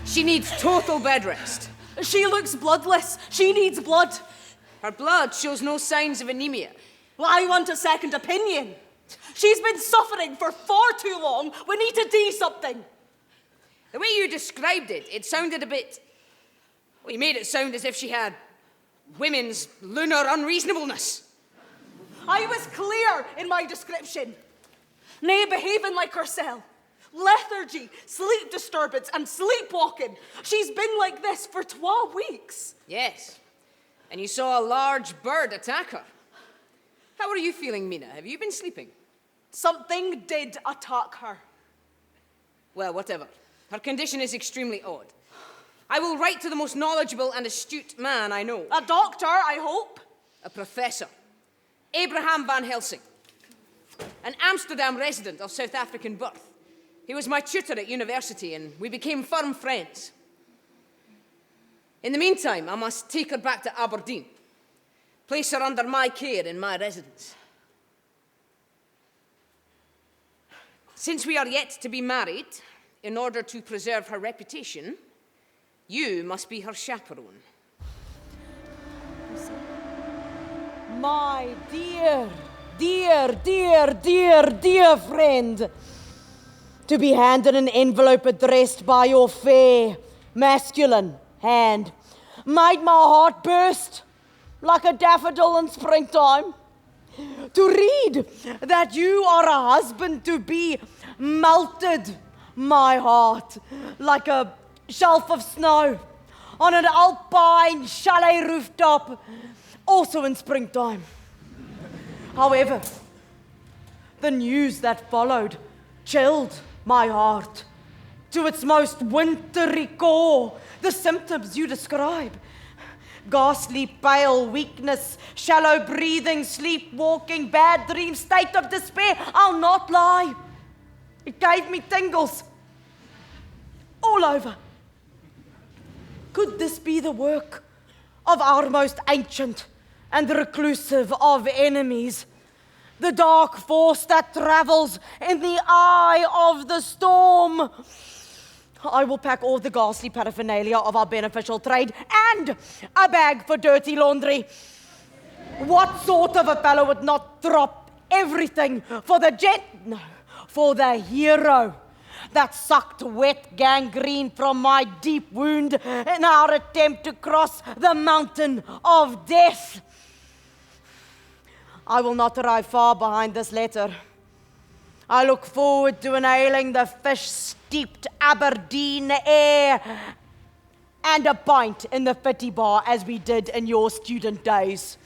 She needs total bed rest. She looks bloodless. She needs blood. Her blood shows no signs of anemia. Well, I want a second opinion. She's been suffering for far too long. We need to do something. The way you described it, it sounded a bit... Well, you made it sound as if she had women's lunar unreasonableness. I was clear in my description. Nae behaving like herself. Lethargy, sleep disturbance, and sleepwalking. She's been like this for 12 weeks. Yes. And you saw a large bird attack her. How are you feeling, Mina? Have you been sleeping? Something did attack her. Well, whatever. Her condition is extremely odd. I will write to the most knowledgeable and astute man I know. A doctor, I hope. A professor. Abraham van Helsing. An Amsterdam resident of South African birth. He was my tutor at university and we became firm friends. In the meantime, I must take her back to Aberdeen. Place her under my care in my residence. Since we are yet to be married, in order to preserve her reputation, you must be her chaperone. My dear friend, to be handed an envelope addressed by your fair, masculine hand made my heart burst like a daffodil in springtime. To read that you are a husband to be melted my heart like a shelf of snow on an alpine chalet rooftop, also in springtime. However, the news that followed chilled my heart to its most wintry core. The symptoms you describe: ghastly pale, weakness, shallow breathing, sleepwalking, bad dreams, state of despair. I'll not lie. It gave me tingles all over. Could this be the work of our most ancient and reclusive of enemies? The dark force that travels in the eye of the storm. I will pack all the ghastly paraphernalia of our beneficial trade and a bag for dirty laundry. What sort of a fellow would not drop everything for for the hero that sucked wet gangrene from my deep wound in our attempt to cross the mountain of death? I will not arrive far behind this letter. I look forward to inhaling the fish-steeped Aberdeen air and a pint in the fitty bar as we did in your student days.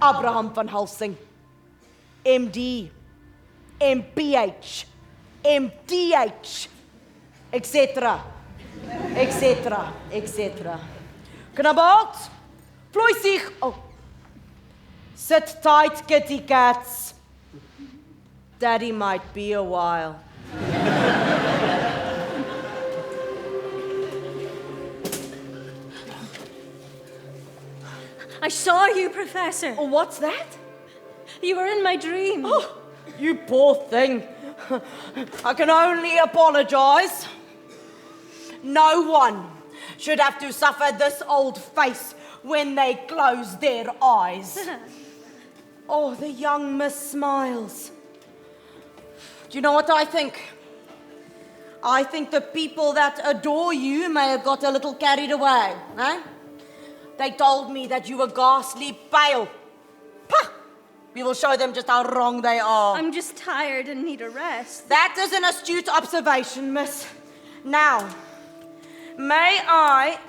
Abraham van Helsing, MD, MPH, MTH, etc., etc., etc. Knabbelt, vloeisig. Oh. Sit tight, kitty cats. Daddy might be a while. I saw you, Professor. Oh, what's that? You were in my dream. Oh, you poor thing. I can only apologize. No one should have to suffer this old face when they close their eyes. Oh, the young Miss smiles. Do you know what I think? I think the people that adore you may have got a little carried away, eh? They told me that you were ghastly pale. Pah! We will show them just how wrong they are. I'm just tired and need a rest. That is an astute observation, miss. Now, may I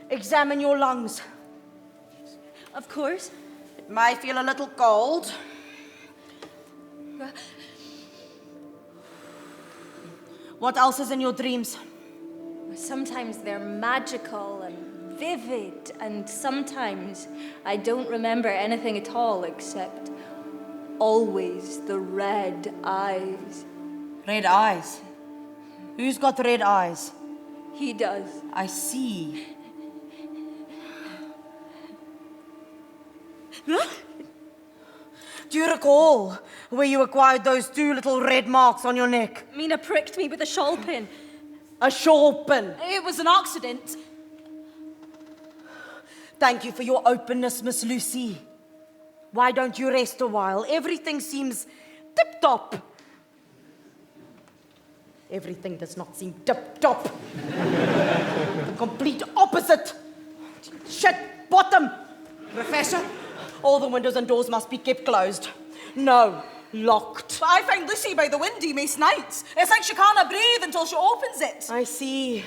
examine your lungs? Of course. It may feel a little cold. What else is in your dreams? Sometimes they're magical and vivid, and sometimes I don't remember anything at all except always the red eyes. Red eyes? Who's got red eyes? He does. I see. Do you recall where you acquired those 2 little red marks on your neck? Mina pricked me with a shawl pin. A shawl pin. It was an accident. Thank you for your openness, Miss Lucy. Why don't you rest a while? Everything seems tip-top. Everything does not seem tip-top. The complete opposite. Shit bottom. Professor? All the windows and doors must be kept closed. No, locked. But I found Lucy by the windy most nights. It's like she can't breathe until she opens it. I see.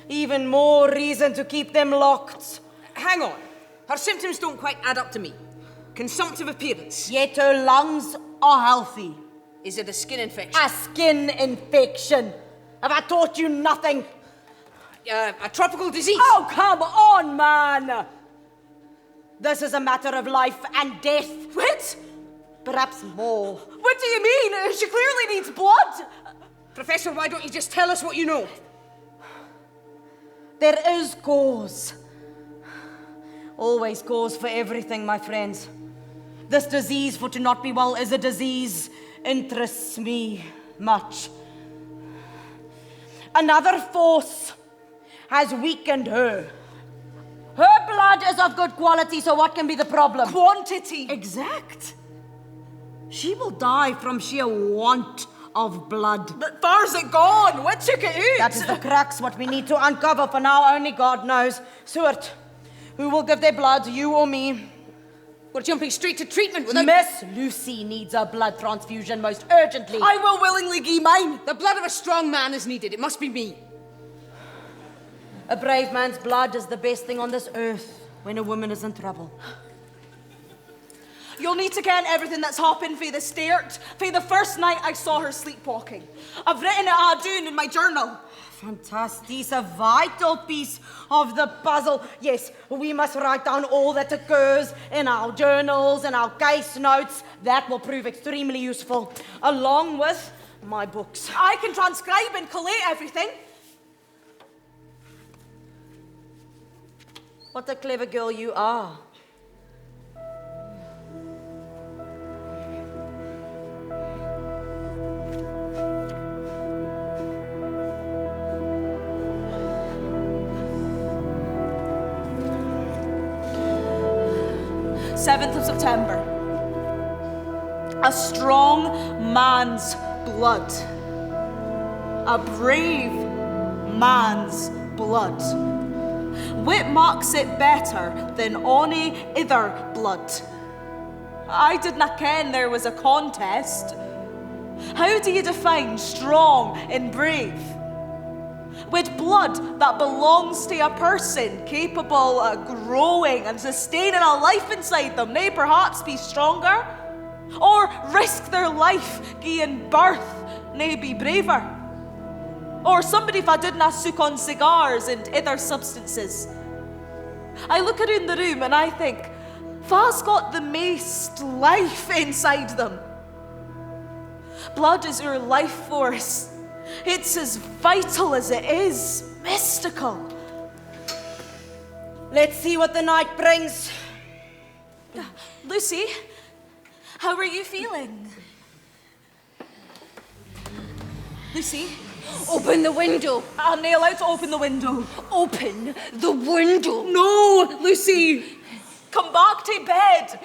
Even more reason to keep them locked. Hang on. Her symptoms don't quite add up to me. Consumptive appearance. Yet her lungs are healthy. Is it a skin infection? A skin infection. Have I taught you nothing? A tropical disease? Oh, come on, man! This is a matter of life and death. What? Perhaps more. What do you mean? She clearly needs blood. Professor, why don't you just tell us what you know? There is cause. Always cause for everything, my friends. This disease, for to not be well is a disease, interests me much. Another force has weakened her. Her blood is of good quality, so what can be the problem? Quantity. Exact. She will die from sheer want of blood. But far's it gone? What took it out? That is the crux, what we need to uncover. For now, only God knows. Seward, who will give their blood, you or me? We're jumping straight to treatment without... Miss Lucy needs a blood transfusion most urgently. I will willingly give mine. The blood of a strong man is needed. It must be me. A brave man's blood is the best thing on this earth when a woman is in trouble. You'll need to ken everything that's happened for the start, for the first night I saw her sleepwalking. I've written it all down in my journal. Fantastic, a vital piece of the puzzle. Yes, we must write down all that occurs in our journals and our case notes. That will prove extremely useful, along with my books. I can transcribe and collate everything. What a clever girl you are. September. A strong man's blood. A brave man's blood. What marks it better than ony other blood? I didna ken there was a contest. How do you define strong and brave? With blood that belongs to a person capable of growing and sustaining a life inside them, they perhaps be stronger? Or risk their life giving birth, nay be braver? Or somebody if I didn't suck on cigars and other substances? I look around the room and I think, Fa's got the most life inside them. Blood is our life force. It's as vital as it is mystical. Let's see what the night brings. Lucy, how are you feeling? Lucy? Open the window. I'm not allowed to open the window. Open the window. No, Lucy. Come back to bed.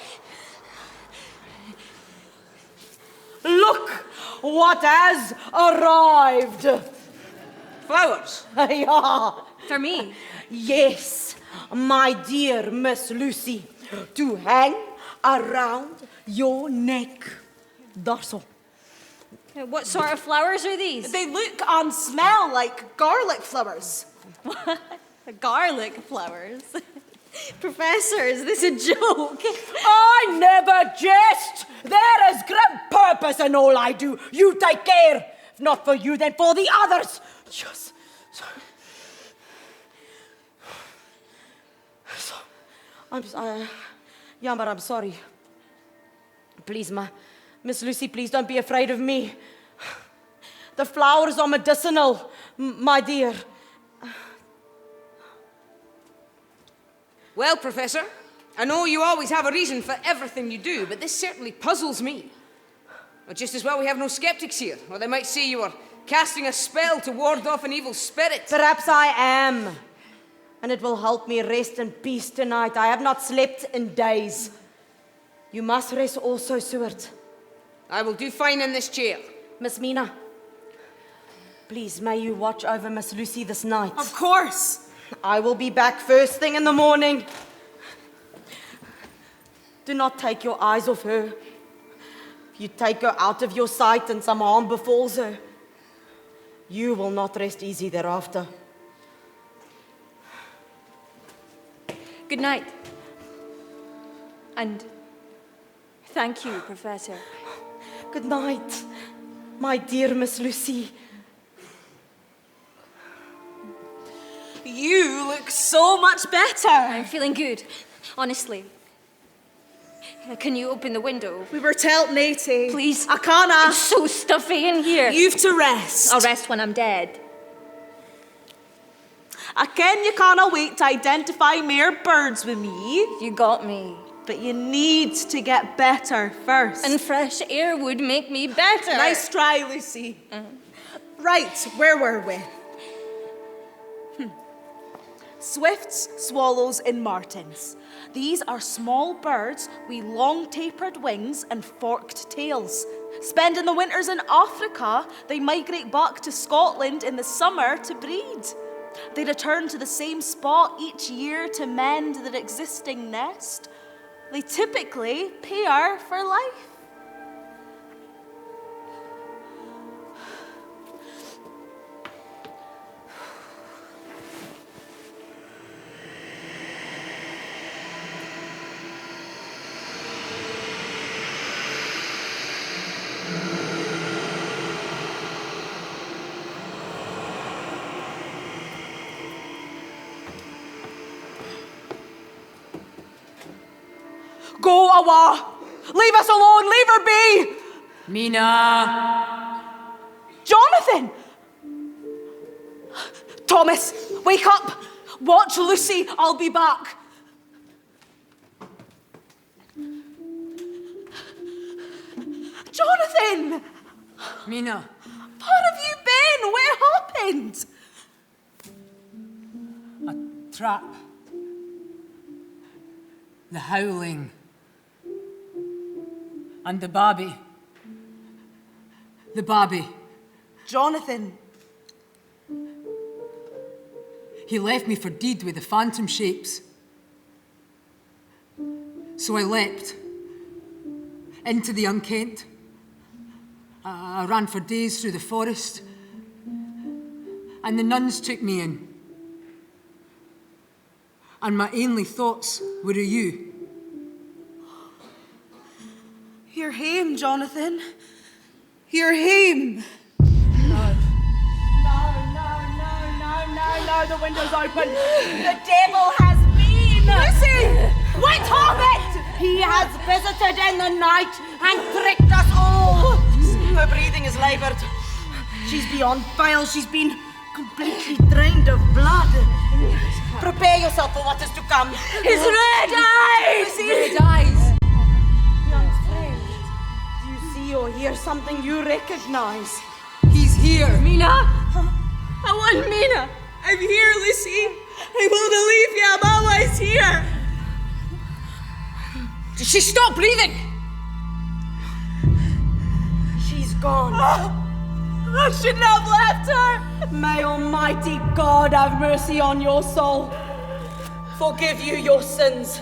Look what has arrived. Flowers? Yeah. For me? Yes, my dear Miss Lucy, to hang around your neck. That's all. What sort of flowers are these? They look and smell like garlic flowers. Garlic flowers? Professor, is this a joke? I never jest. There is grim purpose in all I do. You take care. If not for you, then for the others. Just. Yeah, but I'm sorry. Please, Miss Lucy, please don't be afraid of me. The flowers are medicinal, my dear. Well, Professor, I know you always have a reason for everything you do, but this certainly puzzles me. Well, just as well we have no skeptics here, or they might say you were casting a spell to ward off an evil spirit. Perhaps I am. And it will help me rest in peace tonight. I have not slept in days. You must rest also, Seward. I will do fine in this chair. Miss Mina, please, may you watch over Miss Lucy this night. Of course. I will be back first thing in the morning. Do not take your eyes off her. If you take her out of your sight and some harm befalls her, you will not rest easy thereafter. Good night. And thank you, Professor. Good night, my dear Miss Lucy. You look so much better. I'm feeling good, honestly. Can you open the window? We were telling Natalie. Please. I can't. It's so stuffy in here. You've to rest. I'll rest when I'm dead. I ken you can't wait to identify mere birds with me. You got me. But you need to get better first. And fresh air would make me better. Nice try, Lucy. Right, where were we? Swifts, swallows, and martins. These are small birds with long tapered wings and forked tails. Spending the winters in Africa, they migrate back to Scotland in the summer to breed. They return to the same spot each year to mend their existing nest. They typically pair for life. Go away! Leave us alone! Leave her be! Mina! Jonathan! Thomas, wake up! Watch Lucy, I'll be back. Jonathan! Mina! Where have you been? What happened? A trap. The howling. And the babby. The babby. Jonathan. He left me for deed with the phantom shapes. So I leapt into the unkent. I ran for days through the forest. And the nuns took me in. And my only thoughts were of you. You're home, Jonathan. You're home. No, the window's open. The devil has been! Lucy! What happened? He has visited in the night and tricked us all! Her breathing is laboured. She's beyond bile. She's been completely drained of blood. Prepare yourself for what is to come. His red eyes! Red eyes! Young friend, do you see or hear something you recognize? He's here! Mina! I want Mina! I'm here, Lucy. I won't leave you. I'm always here. Did she stop breathing? She's gone. I shouldn't have left her. May Almighty God have mercy on your soul, forgive you your sins,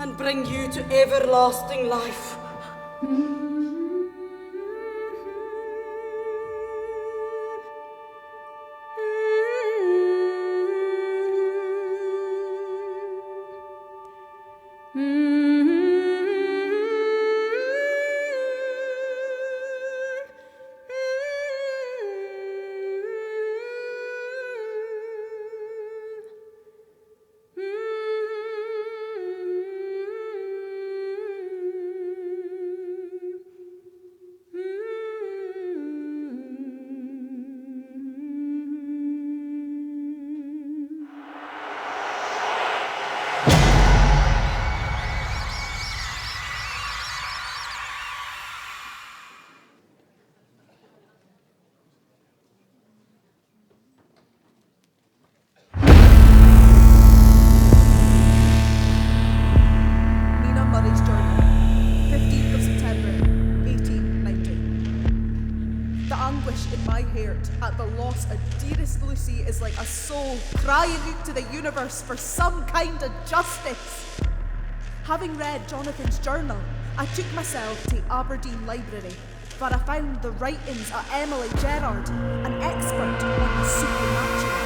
and bring you to everlasting life. The anguish in my heart at the loss of dearest Lucy is like a soul crying out to the universe for some kind of justice. Having read Jonathan's journal, I took myself to Aberdeen Library, where I found the writings of Emily Gerard, an expert on the supernatural.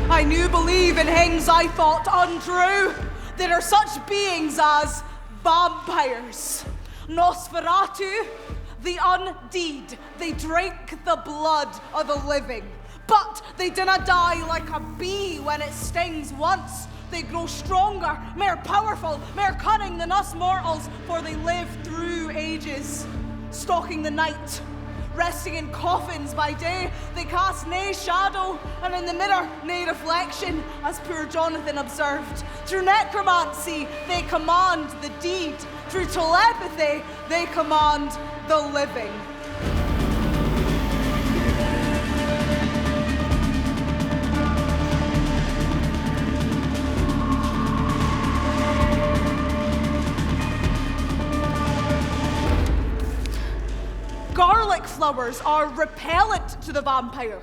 I knew believe in things I thought untrue. There are such beings as vampires, Nosferatu, the undead. They drink the blood of the living, but they dinna die like a bee when it stings once. They grow stronger, more powerful, more cunning than us mortals, for they live through ages, stalking the night. Resting in coffins by day, they cast nae shadow, and in the mirror nae reflection, as poor Jonathan observed. Through necromancy, they command the deed. Through telepathy, they command the living. Garlic flowers are repellent to the vampire.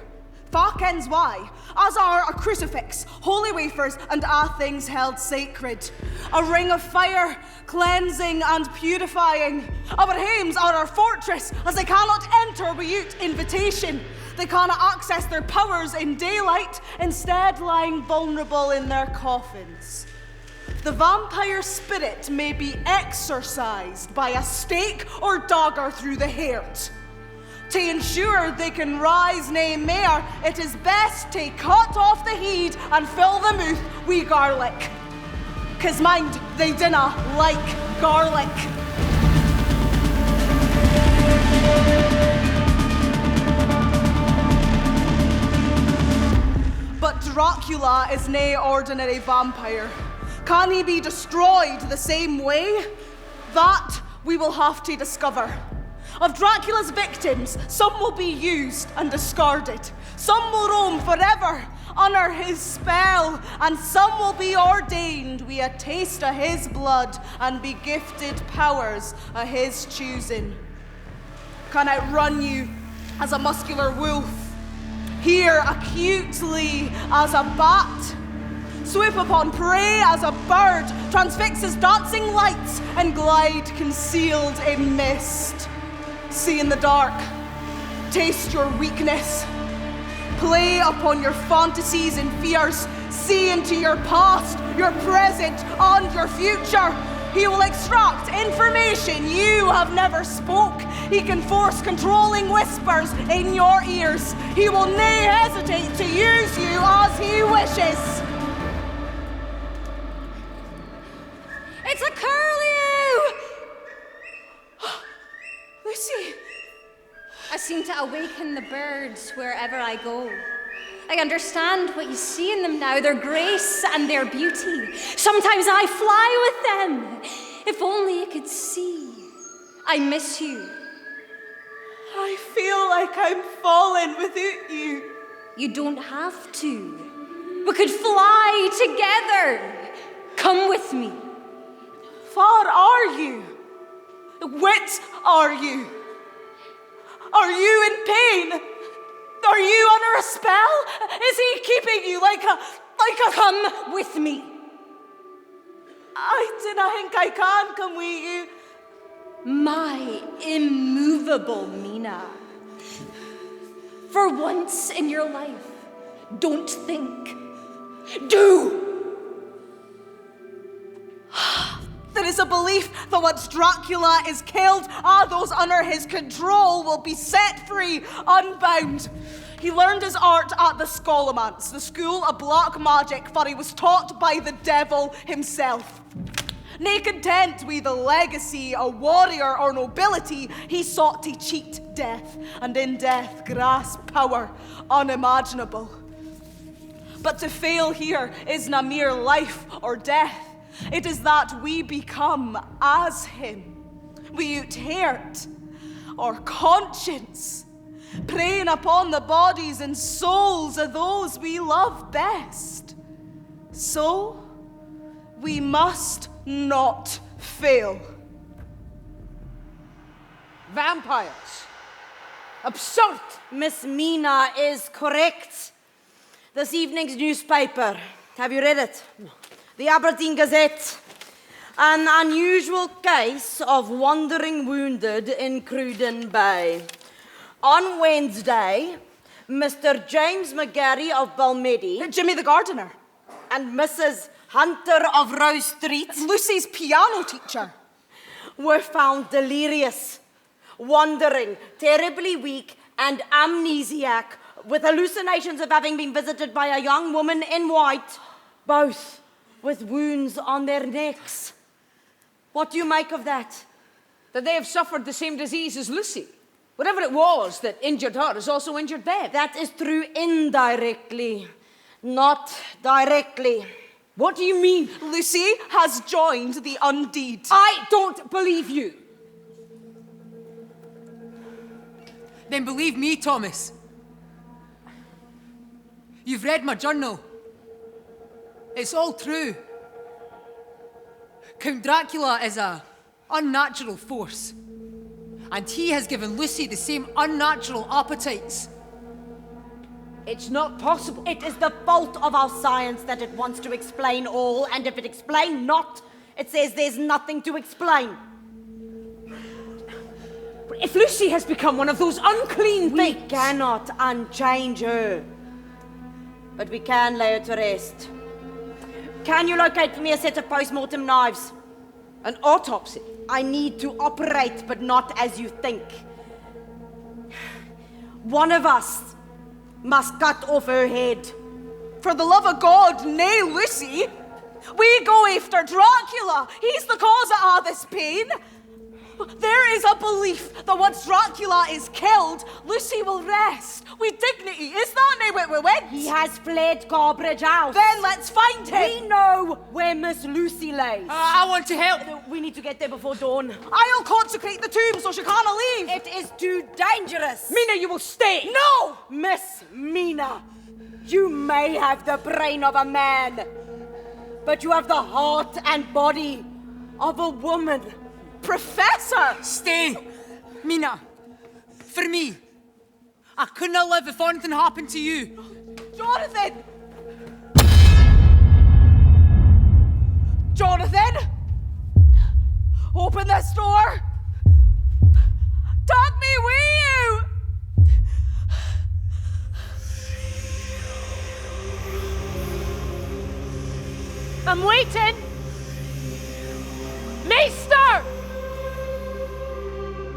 Farkens why, as are a crucifix, holy wafers, and all things held sacred. A ring of fire, cleansing and purifying. Our homes are our fortress, as they cannot enter without invitation. They cannot access their powers in daylight, instead lying vulnerable in their coffins. The vampire spirit may be exorcised by a stake or dagger through the heart. To ensure they can rise nae mair, it is best to cut off the head and fill the mouth wi' garlic. 'Cause mind, they dinna like garlic. But Dracula is nae ordinary vampire. Can he be destroyed the same way? That we will have to discover. Of Dracula's victims, some will be used and discarded. Some will roam forever under his spell, and some will be ordained with a taste of his blood and be gifted powers of his choosing. Can outrun you as a muscular wolf, hear acutely as a bat, swoop upon prey as a bird, transfix his dancing lights, and glide concealed in mist. See in the dark, taste your weakness, play upon your fantasies and fears, see into your past, your present, and your future. He will extract information you have never spoke. He can force controlling whispers in your ears. He will nae hesitate to use you as he wishes. It's a curlew! Lucy! I seem to awaken the birds wherever I go. I understand what you see in them now, their grace and their beauty. Sometimes I fly with them. If only you could see. I miss you. I feel like I'm falling without you. You don't have to. We could fly together. Come with me. Far are you? What are you? Are you in pain? Are you under a spell? Is he keeping you like a... Come with me. I dinna think I can come with you. My immovable Mina. For once in your life, don't think. Do! There is a belief that once Dracula is killed, all those under his control will be set free, unbound. He learned his art at the Scholomance, the school of black magic, for he was taught by the devil himself. Nae content with the legacy of warrior or nobility, he sought to cheat death, and in death grasp power unimaginable. But to fail here is na mere life or death. It is that we become as him, without heart or conscience. preying upon the bodies and souls of those we love best. So, we must not fail. Vampires. Absurd. Miss Mina is correct. This evening's newspaper. Have you read it? The Aberdeen Gazette. An unusual case of wandering wounded in Cruden Bay. On Wednesday, Mr. James McGarry of Balmedy, Jimmy the gardener, and Mrs. Hunter of Rose Street, Lucy's piano teacher, were found delirious, wandering, terribly weak, and amnesiac, with hallucinations of having been visited by a young woman in white, both with wounds on their necks. What do you make of that? That they have suffered the same disease as Lucy. Whatever it was that injured her has also injured them. That is true indirectly, not directly. What do you mean? Lucy has joined the undead. I don't believe you. Then believe me, Thomas. You've read my journal. It's all true. Count Dracula is an unnatural force. And he has given Lucy the same unnatural appetites. It's not possible. It is the fault of our science that it wants to explain all, and if it explain not, it says there's nothing to explain. If Lucy has become one of those unclean We things... cannot unchange her. But we can lay her to rest. Can you locate for me a set of post-mortem knives? An autopsy. I need to operate, but not as you think. One of us must cut off her head. For the love of God, nay, Lucy. We go after Dracula. He's the cause of all this pain. There is a belief that once Dracula is killed, Lucy will rest with dignity. Is that now what we went? He has fled Carbridge House. Then let's find him. We know where Miss Lucy lays. I want to help. We need to get there before dawn. I'll consecrate the tomb so she can't leave. It is too dangerous. Mina, you will stay. No! Miss Mina, you may have the brain of a man, but you have the heart and body of a woman. Professor! Stay! Mina, for me. I couldn't live if anything happened to you. Jonathan! Jonathan! Open this door! Take me with you! I'm waiting. Maester!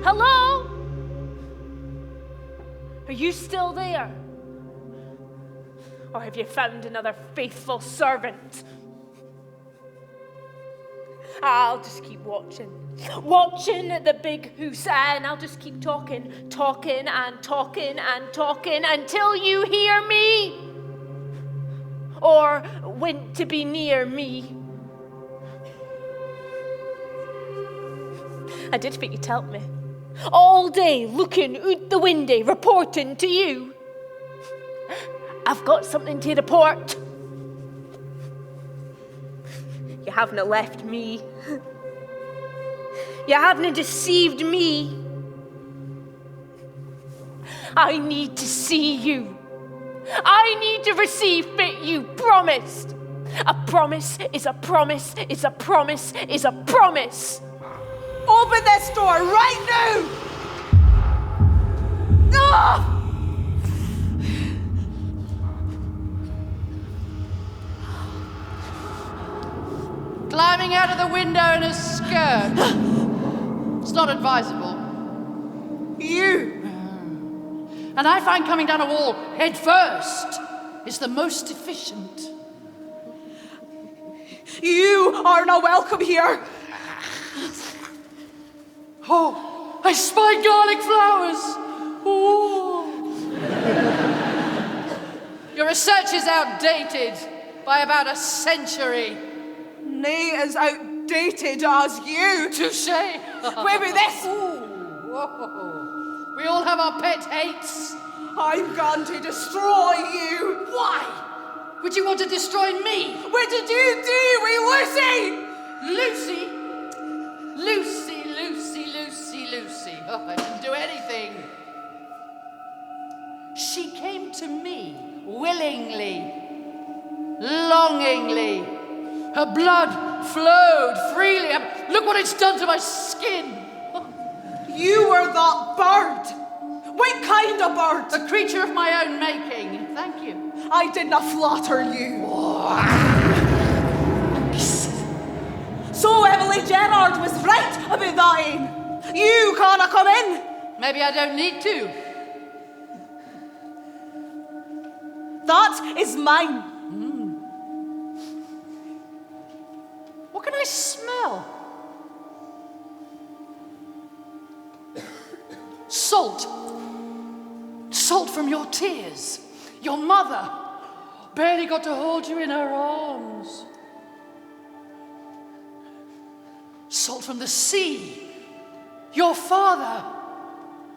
Hello? Are you still there? Or have you found another faithful servant? I'll just keep watching the big hoose, and I'll just keep talking until you hear me. Or went to be near me. I did think you'd help me. All day looking out the window, reporting to you. I've got something to report. You haven't left me. You haven't deceived me. I need to see you. I need to receive what you promised. A promise is a promise is a promise is a promise. Open this door right now! Ah! Climbing out of the window in a skirt. It's not advisable. You! And I find coming down a wall head first is the most efficient. You are not welcome here. Oh, I spy garlic flowers. Oh. Your research is outdated by about a century. Nay, as outdated as you. Touché. Wait with this. Ooh, whoa. We all have our pet hates. I'm going to destroy you. Why? Would you want to destroy me? What did you do with Lucy? Lucy? Lucy, Lucy, Lucy, Lucy. Oh, I didn't do anything. She came to me willingly, longingly. Her blood flowed freely. Look what it's done to my skin. You were that bird. What kind of bird? A creature of my own making. Thank you. I did not flatter you. So Emily Gerard was right about that aim. You can't come in. Maybe I don't need to. That is mine. What can I smell? Salt. Salt from your tears. Your mother barely got to hold you in her arms. Salt from the sea. Your father,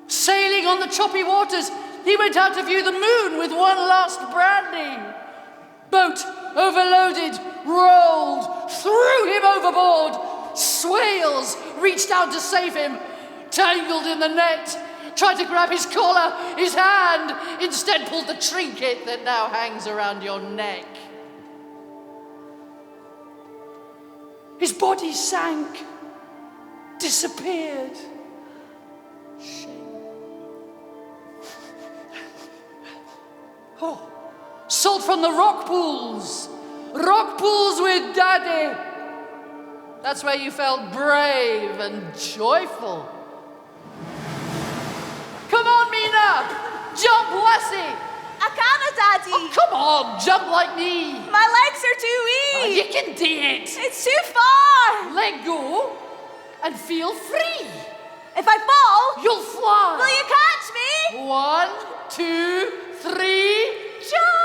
sailing on the choppy waters, he went out to view the moon with one last brandy. Boat overloaded, rolled, threw him overboard. Swails reached out to save him, tangled in the net, tried to grab his collar, his hand, instead pulled the trinket that now hangs around your neck. His body sank, disappeared. Shame. Oh, salt from the rock pools. Rock pools with Daddy. That's where you felt brave and joyful. Come on, Mina! Jump, Lacey! I can't, Daddy. Oh, come on, jump like me. My legs are too weak. Oh, you can do it. It's too far. Let go and feel free. If I fall, you'll fly. Will you catch me? 1, 2, 3, jump!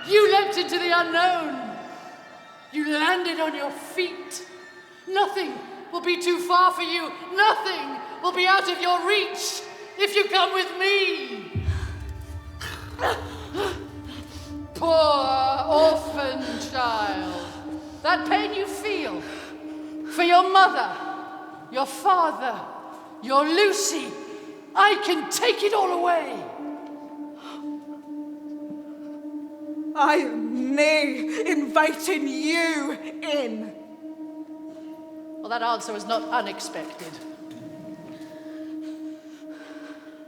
You leapt into the unknown. You landed on your feet. Nothing will be too far for you. Nothing will be out of your reach if you come with me. Poor orphan child. That pain you feel for your mother, your father, your Lucy, I can take it all away. I am nae inviting you in. Well, that answer was not unexpected.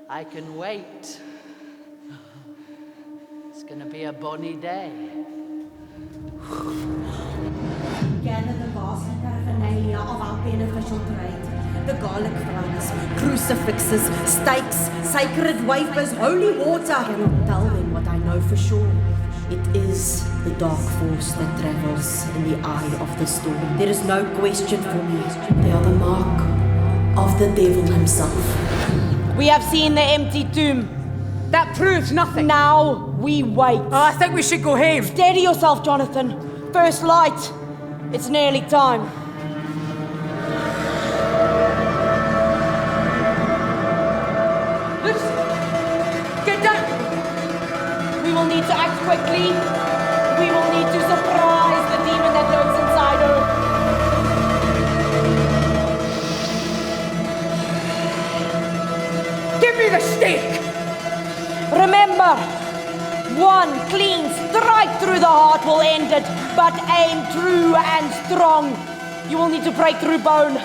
I can wait. It's gonna be a bonny day. Gather the vast paraphernalia of our beneficial trade. The garlic flowers, crucifixes, stakes, sacred wafers, holy water. I cannot tell them what I know for sure. It is the dark force that travels in the eye of the storm. There is no question for me. They are the mark of the devil himself. We have seen the empty tomb. That proves nothing. Now we wait. Oh, I think we should go home. Steady yourself, Jonathan. First light. It's nearly time. Lucy, get down. We will need to act quickly. We will need to surprise the demon that lurks inside her. Give me the stake. Remember, one clean strike through the heart will end it, but aim true and strong. You will need to break through bone.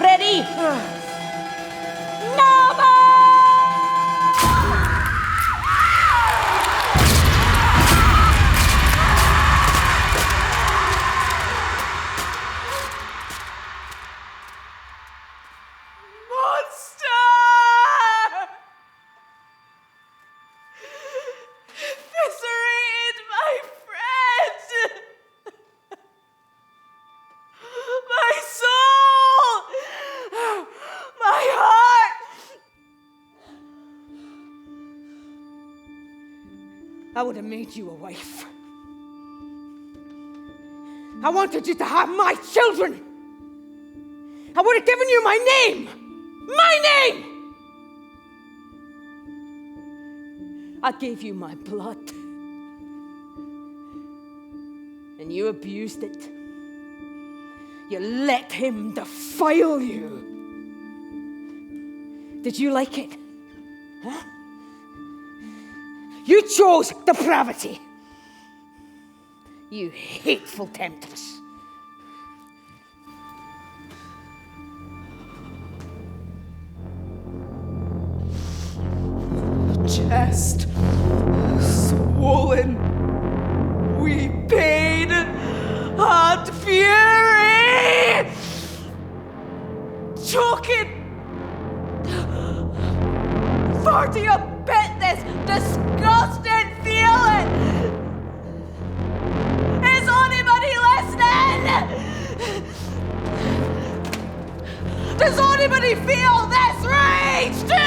Ready? Number! I would have made you a wife. I wanted you to have my children. I would have given you my name! My name! I gave you my blood. And you abused it. You let him defile you. Did you like it? Huh? You chose depravity. You hateful temptress. Chest swollen, weeping, and fury, choking. For do you bit this disgusting feeling? Is anybody listening? Does anybody feel this rage too?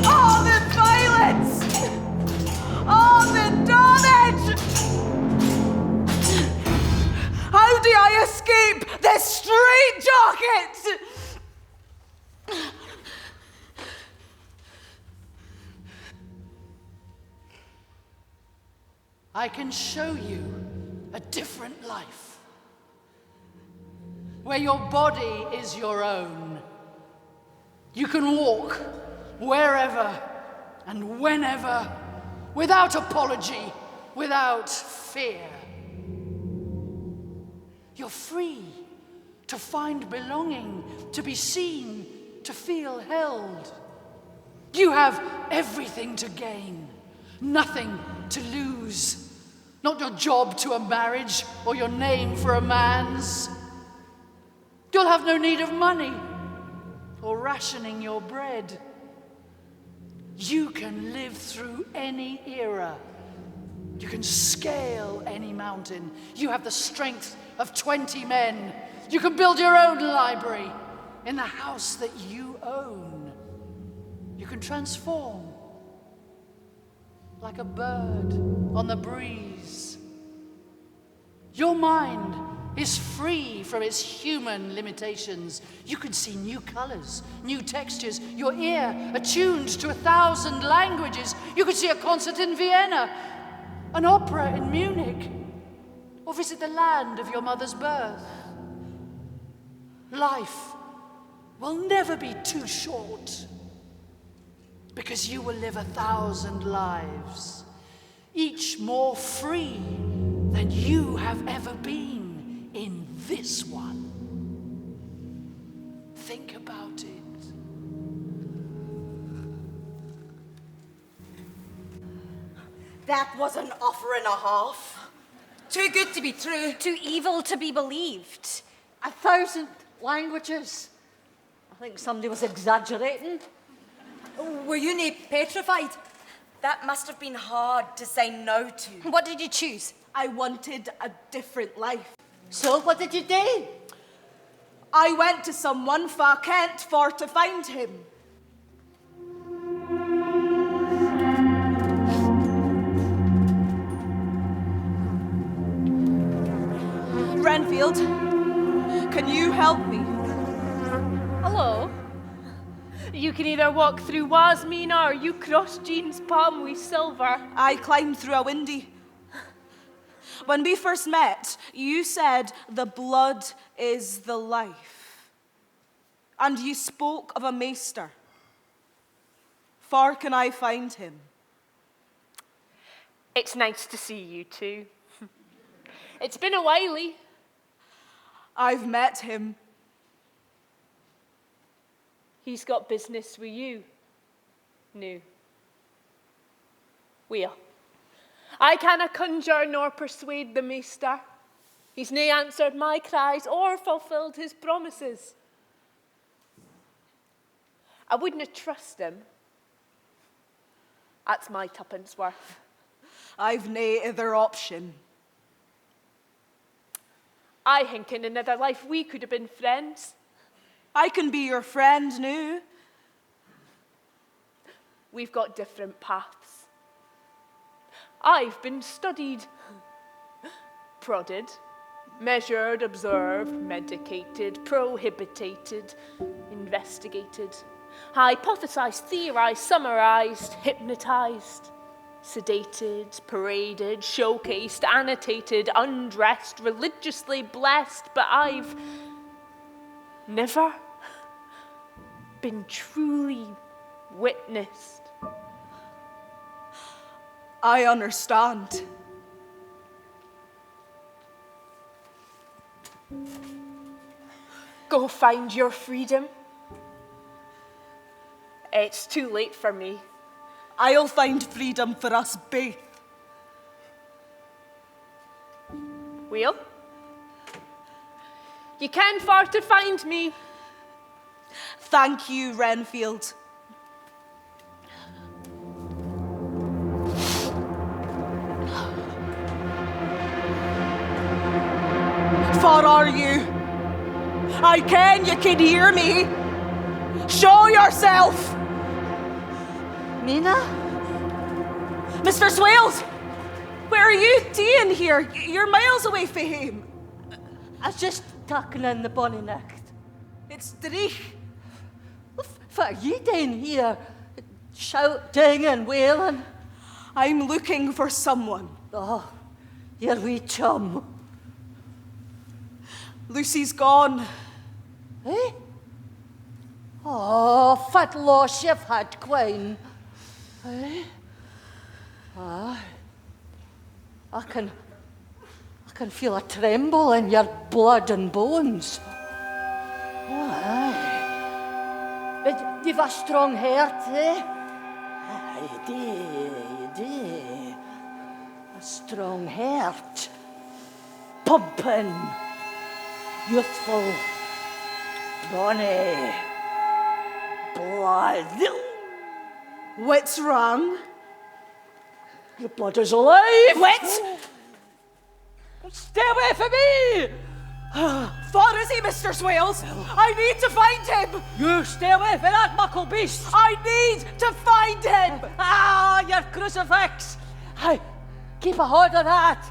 All the violence! All the damage! How do I escape this straitjacket? I can show you a different life, where your body is your own. You can walk wherever and whenever, without apology, without fear. You're free to find belonging, to be seen, to feel held. You have everything to gain, nothing to lose. Not your job to a marriage or your name for a man's. You'll have no need of money or rationing your bread. You can live through any era. You can scale any mountain. You have the strength of 20 men. You can build your own library in the house that you own. You can transform like a bird on the breeze. Your mind is free from its human limitations. You can see new colors, new textures, your ear attuned to 1,000 languages. You could see a concert in Vienna, an opera in Munich, or visit the land of your mother's birth. Life will never be too short, because you will live 1,000 lives, each more free than you have ever been in this one. Think about it. That was an offer and a half. Too good to be true. Too evil to be believed. 1,000 languages. I think somebody was exaggerating. Were you nae petrified? That must have been hard to say no to. What did you choose? I wanted a different life. So what did you do? I went to someone far Kent for to find him. Renfield, can you help me? Hello? You can either walk through Was Mina or you cross Jean's palm with silver. I climbed through a windy. When we first met, you said the blood is the life. And you spoke of a maester. Far can I find him? It's nice to see you too. It's been a while. I've met him. He's got business with you. No. Where? I canna conjure nor persuade the maester. He's nae answered my cries or fulfilled his promises. I wouldn't trust him. That's my tuppence worth. I've nae other option. I think in another life we could have been friends. I can be your friend now. We've got different paths. I've been studied, prodded, measured, observed, medicated, prohibited, investigated, hypothesized, theorized, summarized, hypnotized, sedated, paraded, showcased, annotated, undressed, religiously blessed, but I've never been truly witnessed. I understand. Go find your freedom. It's too late for me. I'll find freedom for us both. Will? You can far to find me. Thank you, Renfield. Far are you? I ken you can hear me. Show yourself! Mina? Mr. Swails! Where are you doing here? You're miles away from him. I was just tucking in the bonny night. It's Drich. What are you doing here? Shouting and wailing? I'm looking for someone. Oh, your wee chum. Lucy's gone. Eh? Oh, fat loss you've had, Queen. Eh? Aye. I can feel a tremble in your blood and bones. Oh, aye. But you've a strong heart, eh? Aye, you do. A strong heart. Pumping. Youthful. Bonny. Blood. What's wrong? Your blood is alive! What? Stay away from me! Far is he, Mr. Swails? I need to find him! You stay away from that muckle beast! I need to find him! Ah, your crucifix! Hey, keep a hold of that!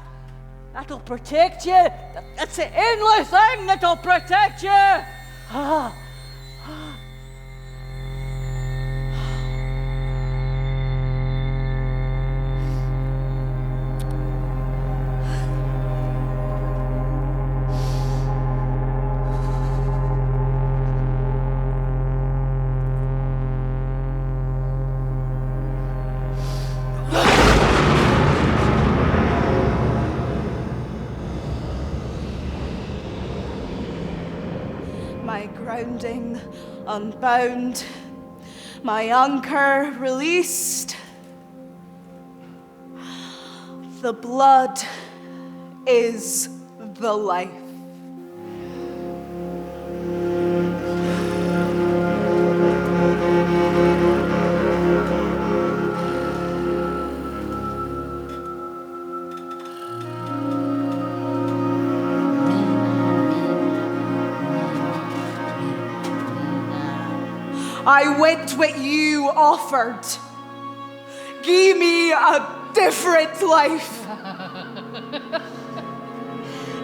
That'll protect you! It's the only thing that'll protect you! Ah. My grounding unbound, my anchor released. The blood is the life. I went what you offered. Give me a different life.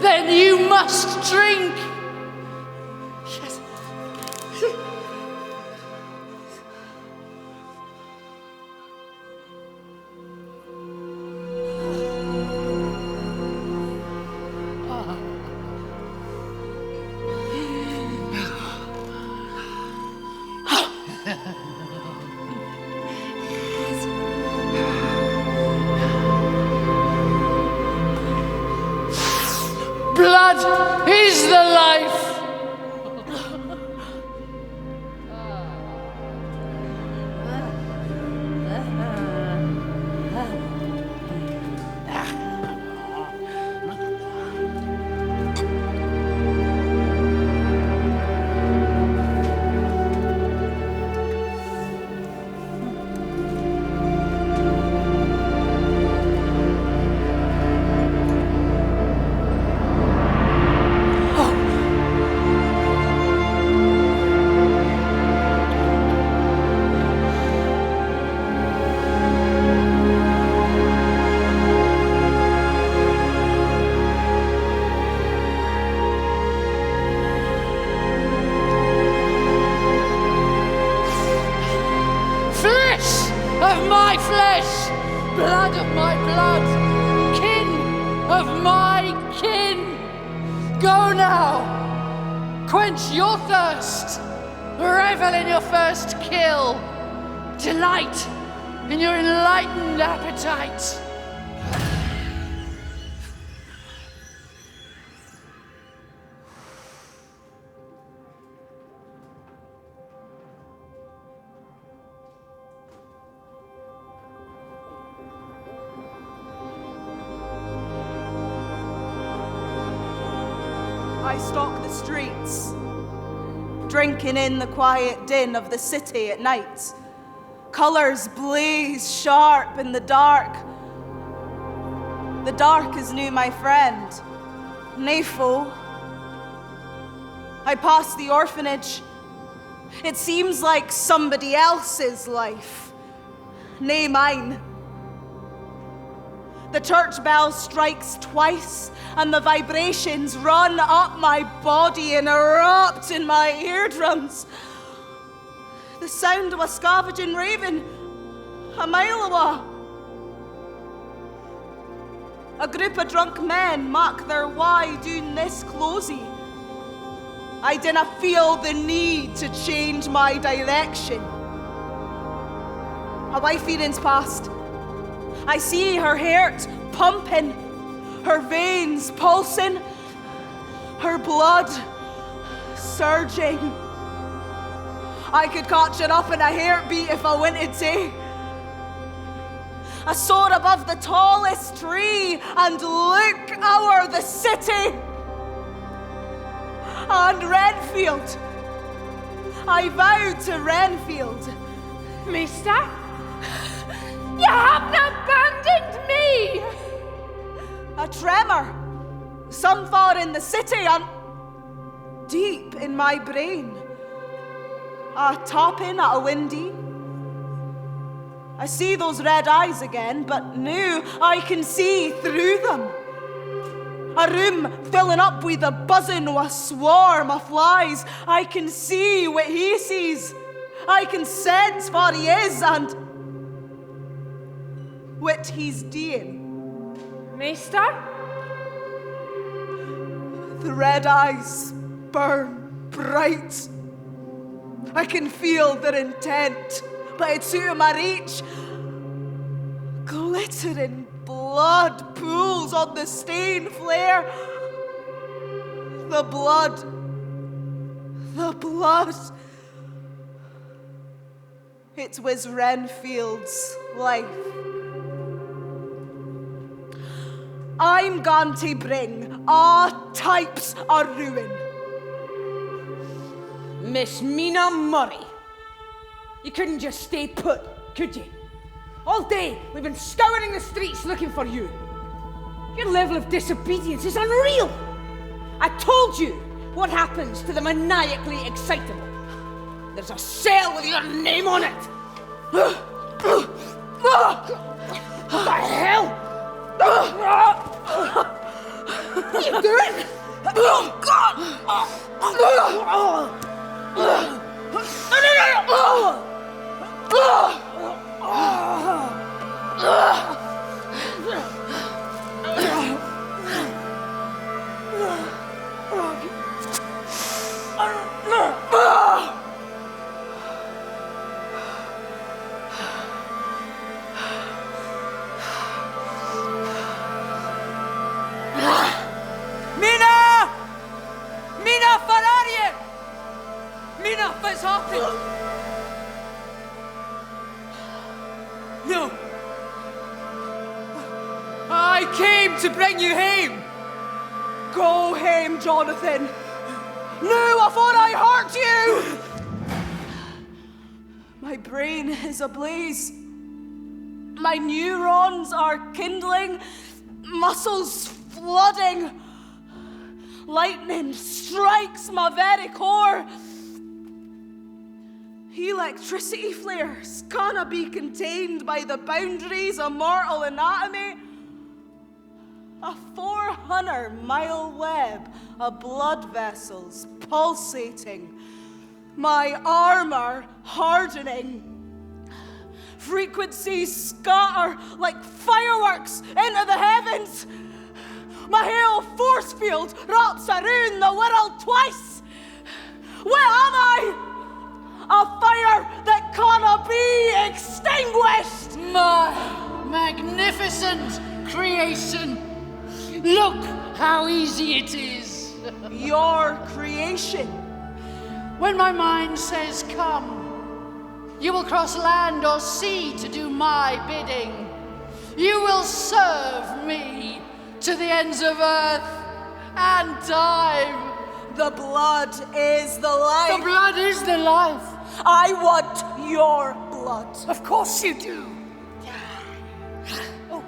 Then you must drink. Yes. Blood is the life. Go now! Quench your thirst! Revel in your first kill! Delight in your enlightened appetite! I stalk the streets, drinking in the quiet din of the city at night. Colours blaze sharp in the dark. The dark is new, my friend. Nay foe. I pass the orphanage. It seems like somebody else's life. Nay mine. The church bell strikes twice, and the vibrations run up my body and erupt in my eardrums. The sound of a scavenging raven, a mile away. A group of drunk men mark their way down this closey. I dinna feel the need to change my direction. A wife evening's past. I see her heart pumping, her veins pulsing, her blood surging. I could catch it up in a heartbeat if I wanted to. I soar above the tallest tree and look over the city. And Renfield. I vowed to Renfield. Mister? You haven't abandoned me! A tremor, some far in the city and deep in my brain. A tapping at a windy. I see those red eyes again, but now I can see through them. A room filling up with a buzzing of a swarm of flies. I can see what he sees. I can sense what he is and what he's doing. Maester? The red eyes burn bright. I can feel their intent, but it's out of my reach. Glittering blood pools on the stained flare. The blood. It was Renfield's life. I'm going to bring all types of ruin. Miss Mina Murray. You couldn't just stay put, could you? All day, we've been scouring the streets looking for you. Your level of disobedience is unreal. I told you what happens to the maniacally excitable. There's a cell with your name on it. What the hell? What are you doing? Oh, God! What's happened? No. I came to bring you home. Go home, Jonathan. No, before I hurt you. My brain is ablaze. My neurons are kindling, muscles flooding. Lightning strikes my very core. Electricity flares cannot be contained by the boundaries of mortal anatomy. A 400-mile web of blood vessels pulsating. My armor hardening. Frequencies scatter like fireworks into the heavens. My whole force field wraps around the world twice. What am I? A fire that cannot be extinguished. My magnificent creation. Look how easy it is. Your creation. When my mind says come, you will cross land or sea to do my bidding. You will serve me to the ends of earth and time. The blood is the life. The blood is the life. I want your blood. Of course you do. Oh.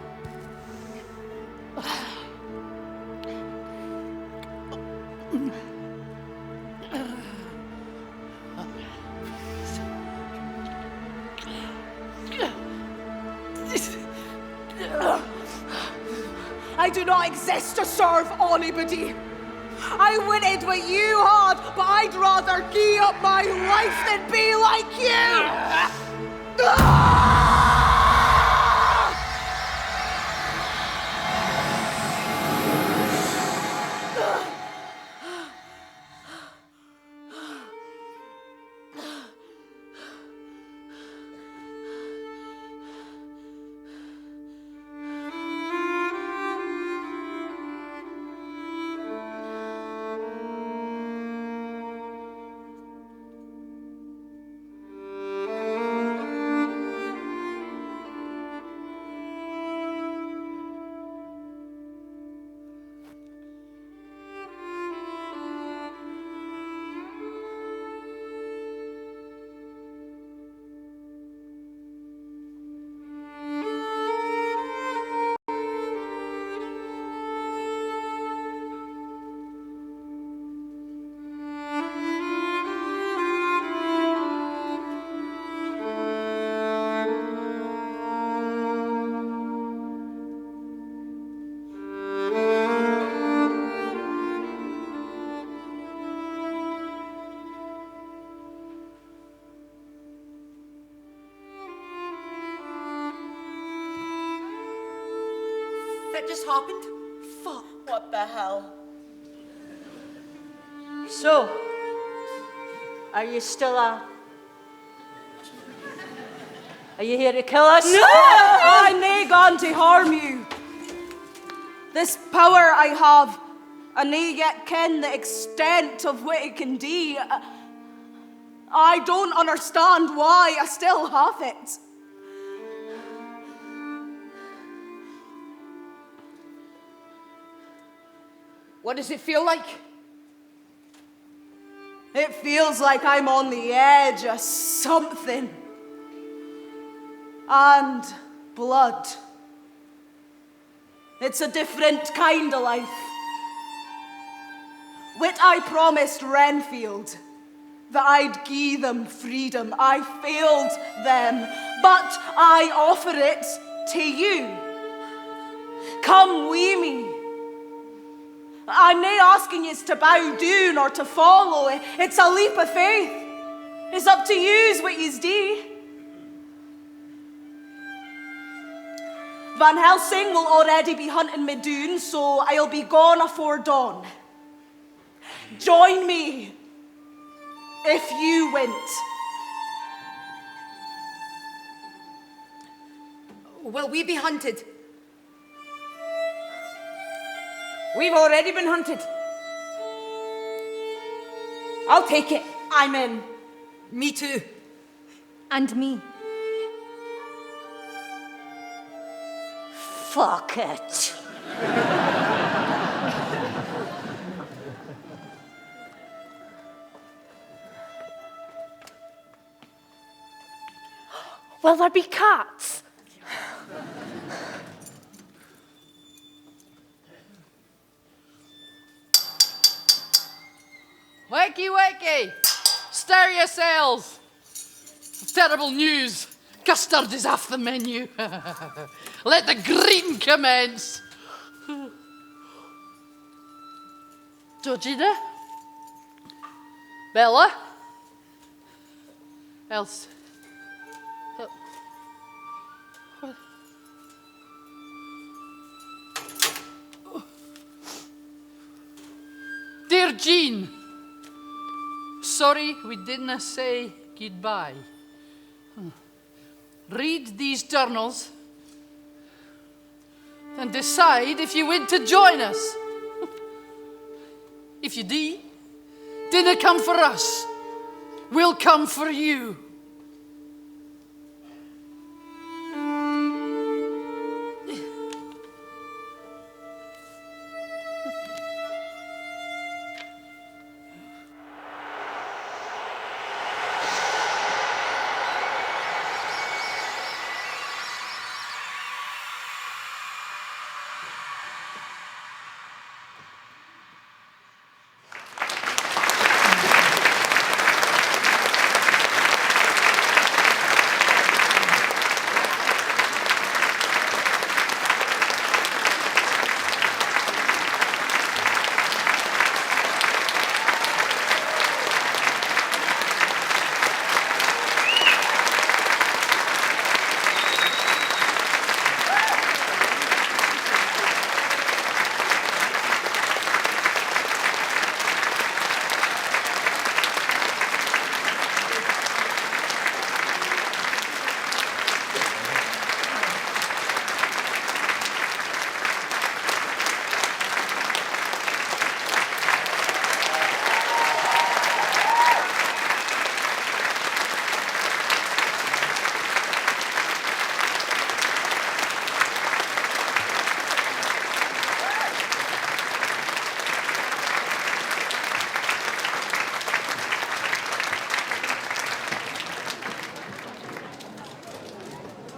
I do not exist to serve anybody. I wanted what you had, but I'd rather give up my life than be like you. That just happened? Fuck. What the hell? So, are you still Are you here to kill us? No! I'm nae gone to harm you. This power I have, I nae yet ken the extent of what it can do. I don't understand why I still have it. What does it feel like? It feels like I'm on the edge of something. And blood. It's a different kind of life. What I promised Renfield, that I'd give them freedom, I failed them, but I offer it to you. Come with me. I'm nae asking you to bow down or to follow. It's a leap of faith. It's up to you what yous do. Van Helsing will already be hunting me down, so I'll be gone afore dawn. Join me if you wint. Will we be hunted? We've already been hunted. I'll take it. I'm in. Me too. And me. Fuck it. Will there be cats? Wakey, wakey! Stir yourselves! Terrible news! Custard is off the menu. Let the greeting commence. Georgina? Bella? Elsie? Jean. Sorry we didn't say goodbye. Read these journals and decide if you want to join us. If you do, dinna come for us. We'll come for you.